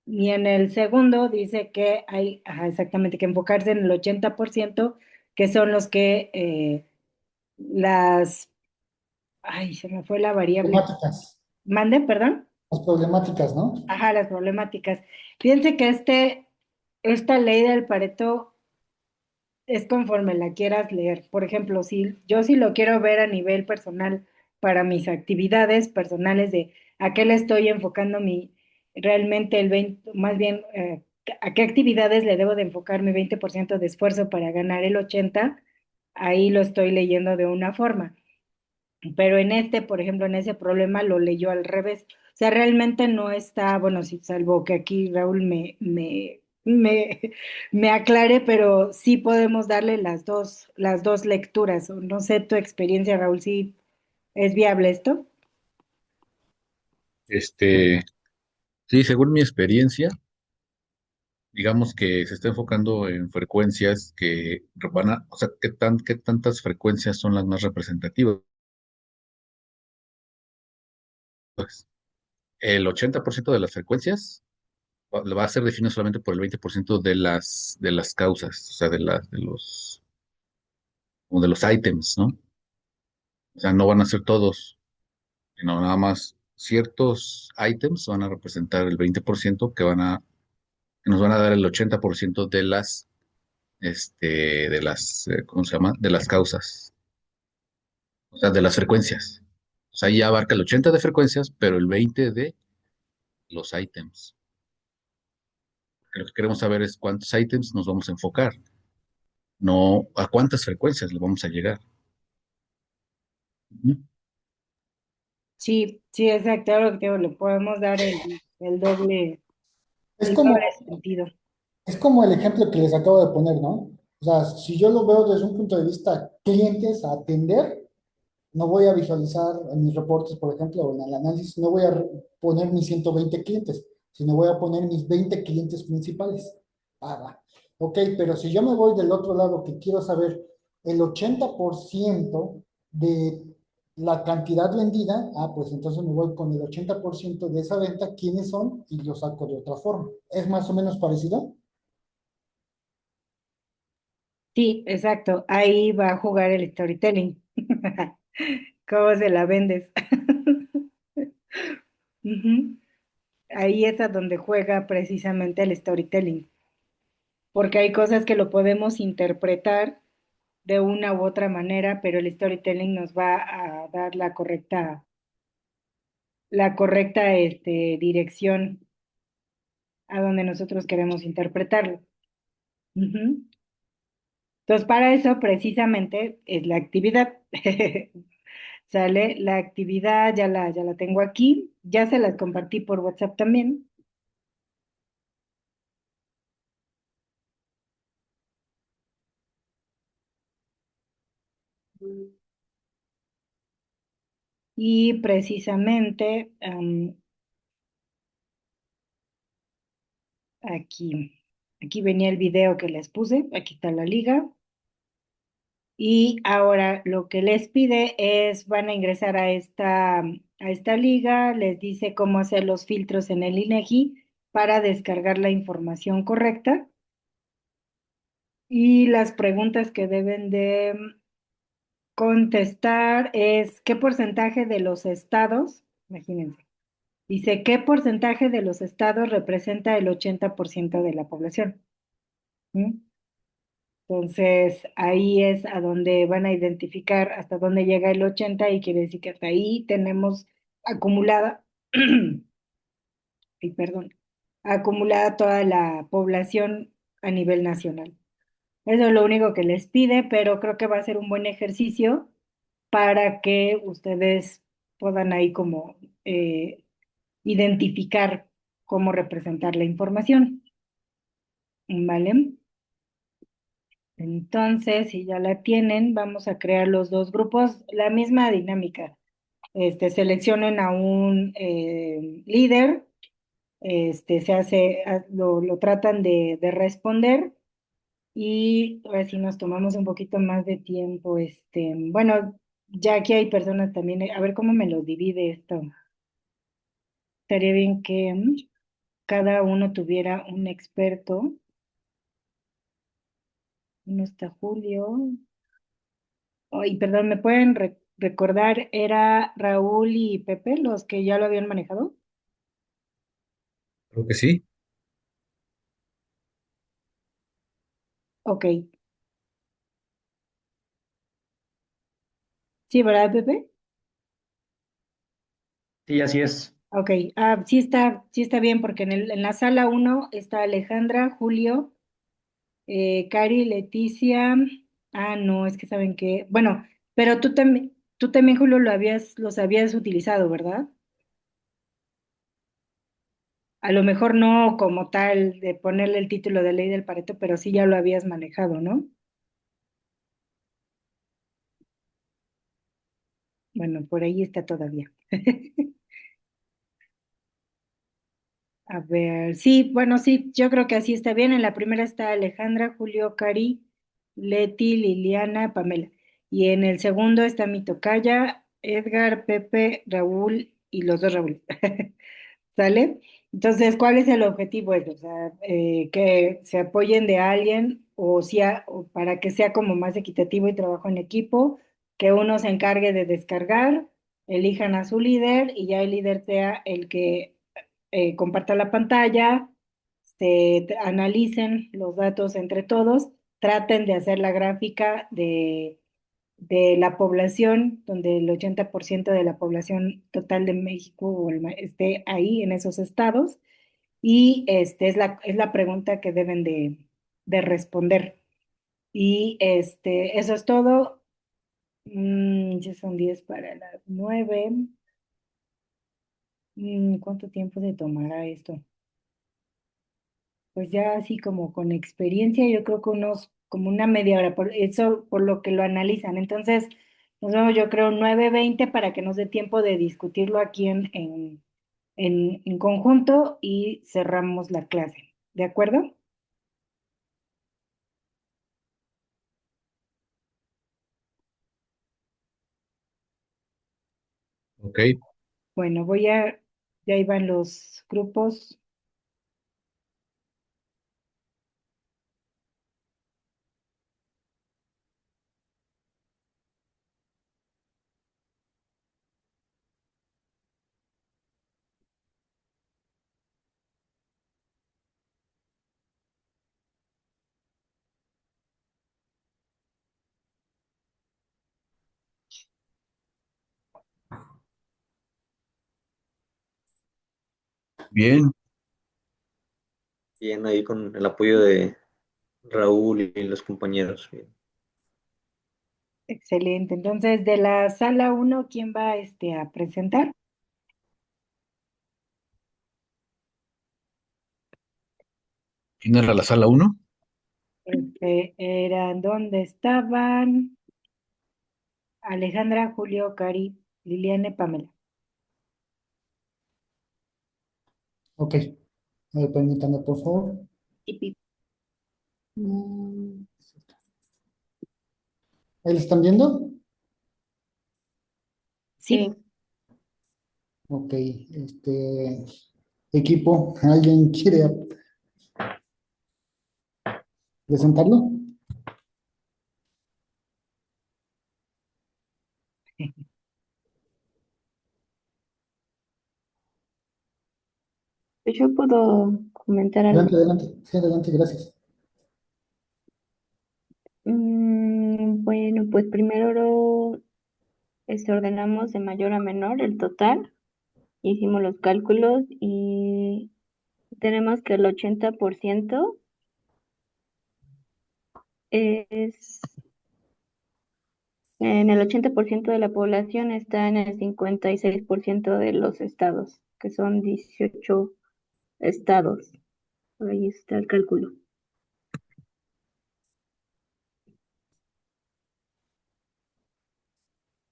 Y en el segundo dice que hay, exactamente, que enfocarse en el 80% que son los que las, ay, se me fue la variable. Problemáticas, Mande, perdón. las problemáticas, ¿no? Ajá, las problemáticas. Fíjense que esta ley del Pareto es conforme la quieras leer. Por ejemplo, si yo sí lo quiero ver a nivel personal para mis actividades personales de a qué le estoy enfocando realmente el 20 más bien, a qué actividades le debo de enfocar mi 20% de esfuerzo para ganar el 80, ahí lo estoy leyendo de una forma. Pero en por ejemplo, en ese problema lo leyó al revés. O sea, realmente no está, bueno, sí, salvo que aquí Raúl me aclare, pero sí podemos darle las dos lecturas. O no sé tu experiencia, Raúl, si es viable esto. Este, sí, según mi experiencia, digamos que se está enfocando en frecuencias que van a, o sea, qué tantas frecuencias son las más representativas. Pues, el 80% de las frecuencias va a ser definido solamente por el 20% de las causas, o sea, como de los ítems, ¿no? O sea, no van a ser todos, sino nada más ciertos ítems van a representar el 20% que nos van a dar el 80% ¿cómo se llama? De las causas, o sea, de las frecuencias. O sea, ya abarca el 80 de frecuencias, pero el 20 de los ítems. Lo que queremos saber es cuántos ítems nos vamos a enfocar, no a cuántas frecuencias le vamos a llegar. Ujú. Sí, sí, exacto, lo que te digo, le podemos dar el doble, Es el doble como, sentido. es como el ejemplo que les acabo de poner, ¿no? O sea, si yo lo veo desde un punto de vista clientes a atender, no voy a visualizar en mis reportes, por ejemplo, o en el análisis, no voy a poner mis 120 clientes, sino voy a poner mis 20 clientes principales. Ah, va. Ok, pero si yo me voy del otro lado, que quiero saber el 80% de la cantidad vendida, pues entonces me voy con el 80% de esa venta, quiénes son, y lo saco de otra forma. ¿Es más o menos parecido? Sí, exacto. Ahí va a jugar el storytelling. ¿Cómo se la vendes? Ujú. Ahí es a donde juega precisamente el storytelling, porque hay cosas que lo podemos interpretar de una u otra manera, pero el storytelling nos va a dar la correcta dirección a donde nosotros queremos interpretarlo. Ujú. Entonces, para eso precisamente es la actividad. ¿Sale? La actividad ya la tengo aquí, ya se las compartí por WhatsApp también. Y precisamente aquí venía el video que les puse, aquí está la liga. Y ahora lo que les pide es, van a ingresar a esta liga, les dice cómo hacer los filtros en el INEGI para descargar la información correcta. Y las preguntas que deben de contestar es qué porcentaje de los estados, imagínense, dice qué porcentaje de los estados representa el 80% de la población. ¿Mm? Entonces, ahí es a donde van a identificar hasta dónde llega el 80 y quiere decir que hasta ahí tenemos acumulada, y perdón, acumulada toda la población a nivel nacional. Eso es lo único que les pide, pero creo que va a ser un buen ejercicio para que ustedes puedan ahí como identificar cómo representar la información, ¿vale? Entonces, si ya la tienen, vamos a crear los dos grupos, la misma dinámica. Seleccionen a un líder, lo tratan de responder y a ver si nos tomamos un poquito más de tiempo. Bueno, ya aquí hay personas también, a ver cómo me lo divide esto. Estaría bien que cada uno tuviera un experto. Uno está Julio. Ay, perdón, ¿me pueden recordar? ¿Era Raúl y Pepe los que ya lo habían manejado? Creo que sí. Ok. Sí, ¿verdad, Pepe? Sí, así es. Ok. Sí está bien porque en la sala uno está Alejandra, Julio, Cari, Leticia. Ah, no, es que saben que. Bueno, pero tú también, Julio, los habías utilizado, ¿verdad? A lo mejor no como tal de ponerle el título de Ley del Pareto, pero sí ya lo habías manejado, ¿no? Bueno, por ahí está todavía. A ver, sí, bueno, sí, yo creo que así está bien. En la primera está Alejandra, Julio, Cari, Leti, Liliana, Pamela. Y en el segundo está mi tocaya, Edgar, Pepe, Raúl y los dos Raúl. ¿Sale? Entonces, ¿cuál es el objetivo? O sea, que se apoyen de alguien o para que sea como más equitativo y trabajo en equipo, que uno se encargue de descargar, elijan a su líder y ya el líder sea el que comparta la pantalla, analicen los datos entre todos, traten de hacer la gráfica de la población, donde el 80% de la población total de México esté ahí en esos estados, y es la pregunta que deben de responder. Y eso es todo. Ya son 10 para las 9. ¿Cuánto tiempo se tomará esto? Pues ya así como con experiencia, yo creo que como una media hora, por eso, por lo que lo analizan. Entonces, nos vemos, yo creo, 9:20 para que nos dé tiempo de discutirlo aquí en conjunto y cerramos la clase. ¿De acuerdo? Ok, Bueno, ya iban los grupos. bien. Bien, ahí con el apoyo de Raúl y los compañeros. Bien. Excelente. Entonces, de la sala uno, ¿quién va a presentar? ¿Quién era la sala uno? Eran, ¿dónde estaban? Alejandra, Julio, Cari, Liliane, Pamela. Ok, permítame, por favor. Y Pi. Mm, ¿Ahí lo están viendo? Sí. Ok, equipo, ¿alguien quiere presentarlo? Yo puedo comentar algo. Adelante, adelante. Sí, adelante, gracias. Bueno, pues primero ordenamos de mayor a menor el total, hicimos los cálculos y tenemos que el 80% es, en el 80% de la población está en el 56% de los estados, que son 18 estados. Ahí está el cálculo.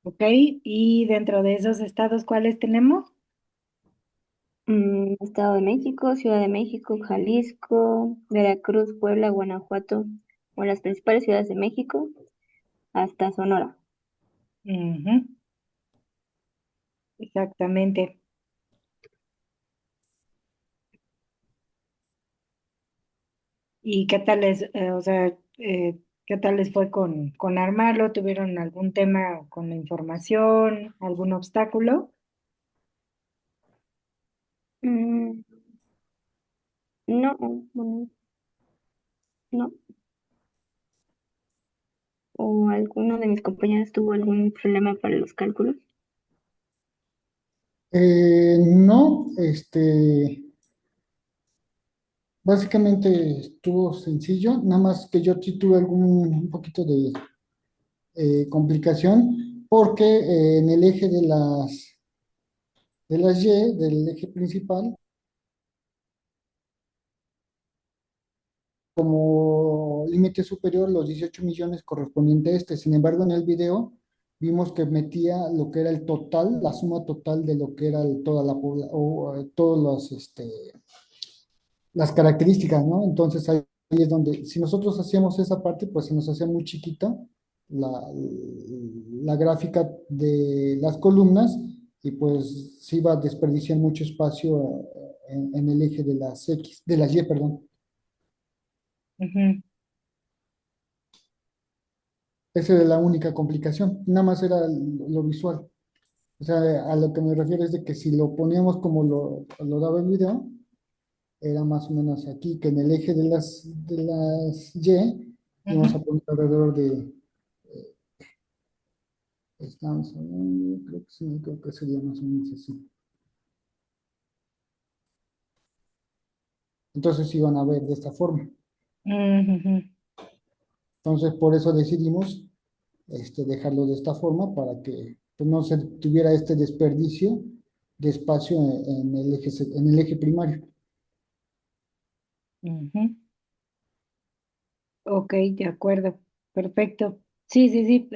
Ok, y dentro de esos estados, ¿cuáles tenemos? Estado de México, Ciudad de México, Jalisco, Veracruz, Puebla, Guanajuato, o las principales ciudades de México, hasta Sonora. Ujú, exactamente. ¿Y qué tal qué tal les fue con armarlo? ¿Tuvieron algún tema con la información, algún obstáculo? Mm, no, bueno, no. ¿O alguno de mis compañeros tuvo algún problema para los cálculos? No, básicamente estuvo sencillo, nada más que yo sí tuve un poquito de complicación, porque en el eje de las Y, del eje principal, como límite superior los 18 millones correspondiente a este. Sin embargo, en el video vimos que metía lo que era el total, la suma total de lo que era toda la población, o todas las características, ¿no? Entonces ahí es donde, si nosotros hacíamos esa parte, pues se nos hacía muy chiquita la, la gráfica de las columnas y pues se iba a desperdiciar mucho espacio en el eje de las Y, perdón. Ujú, Esa era la única complicación, nada más era lo visual. O sea, a lo que me refiero es de que si lo poníamos como lo daba el video, era más o menos aquí, que en el eje de las Y íbamos a ujú, poner alrededor de, estamos hablando, creo que sí, creo que sería más o menos así. Entonces iban a ver de esta forma. ujú, Entonces, por eso decidimos dejarlo de esta forma para que pues, no se tuviera este desperdicio de espacio en el eje primario. ujú. Ok, de acuerdo. Perfecto. Sí, sí, sí.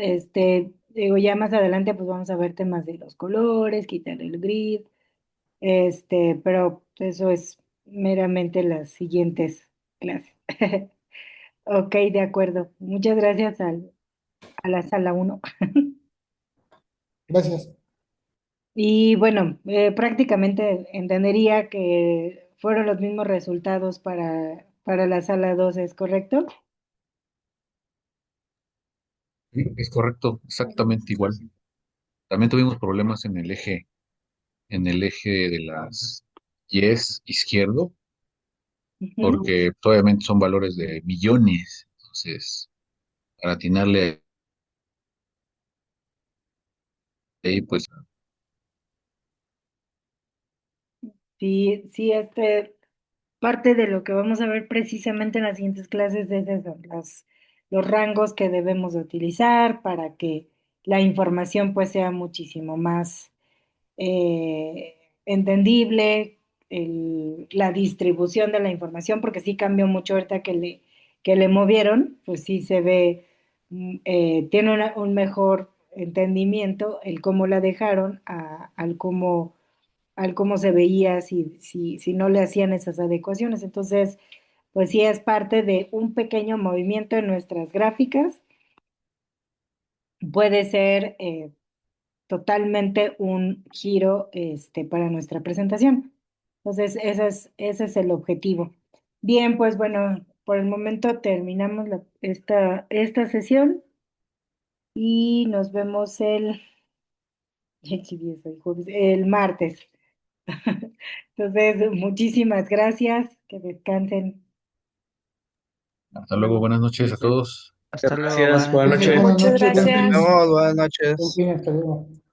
Digo, ya más adelante pues vamos a ver temas de los colores, quitar el grid, Pero eso es meramente las siguientes clases. Ok, de acuerdo. Muchas gracias a la sala uno. Gracias. Y bueno, prácticamente entendería que fueron los mismos resultados para la sala 2, ¿es correcto? Sí, es correcto, exactamente igual. También tuvimos problemas en el eje de las yes izquierdo, Ujú. porque obviamente son valores de millones. Entonces, para atinarle ahí, pues, Sí, sí, parte de lo que vamos a ver precisamente en las siguientes clases es eso, los rangos que debemos de utilizar para que la información pues sea muchísimo más entendible, la distribución de la información, porque sí cambió mucho ahorita que le movieron, pues sí se ve, tiene un mejor entendimiento el cómo la dejaron al cómo se veía si no le hacían esas adecuaciones. Entonces, pues sí es parte de un pequeño movimiento en nuestras gráficas. Puede ser totalmente un giro para nuestra presentación. Entonces, ese es el objetivo. Bien, pues bueno, por el momento terminamos esta sesión y nos vemos sí, es el jueves, el martes. Entonces, muchísimas gracias, que descansen. hasta luego, buenas noches a todos. Hasta luego, Gracias, buenas buenas Gracias, noches. buenas Muchas noches. Nos gracias. vemos, buenas Muy noches. bien, hasta luego.